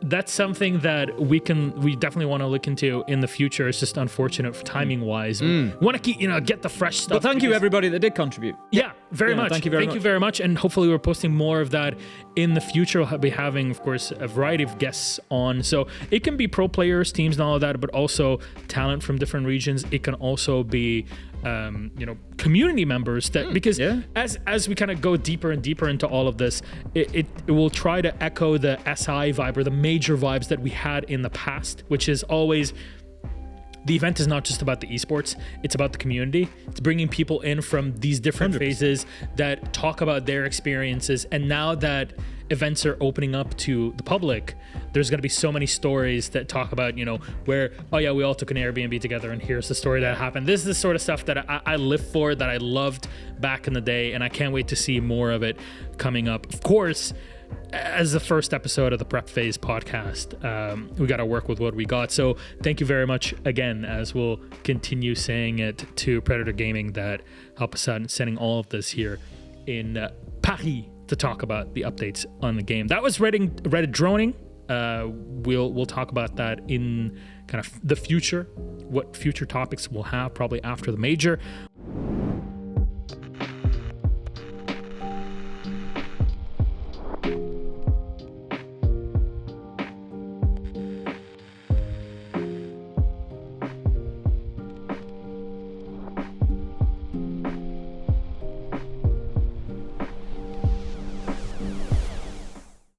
that's something that we definitely want to look into in the future. It's just unfortunate timing wise. We want to keep, get the fresh stuff. But thank you everybody that did contribute. Yeah, very much. Thank you very much. And hopefully we're posting more of that in the future. We'll be having, of course, a variety of guests on. So it can be pro players, teams and all of that, but also talent from different regions. It can also be community members that because as we kind of go deeper and deeper into all of this, it will try to echo the SI vibe or the major vibes that we had in the past, which is always the event is not just about the esports, it's about the community. It's bringing people in from these different 100%. Phases that talk about their experiences. And now that events are opening up to the public, there's going to be so many stories that talk about, where, oh yeah, we all took an Airbnb together and here's the story that happened. This is the sort of stuff that I live for, that I loved back in the day, and I can't wait to see more of it coming up. Of course, as the first episode of the Prep Phase podcast, we got to work with what we got. So thank you very much again, as we'll continue saying it to Predator Gaming that help us out in sending all of this here in Paris to talk about the updates on the game. That was Reddit droning. We'll talk about that in kind of the future, what future topics we'll have probably after the major.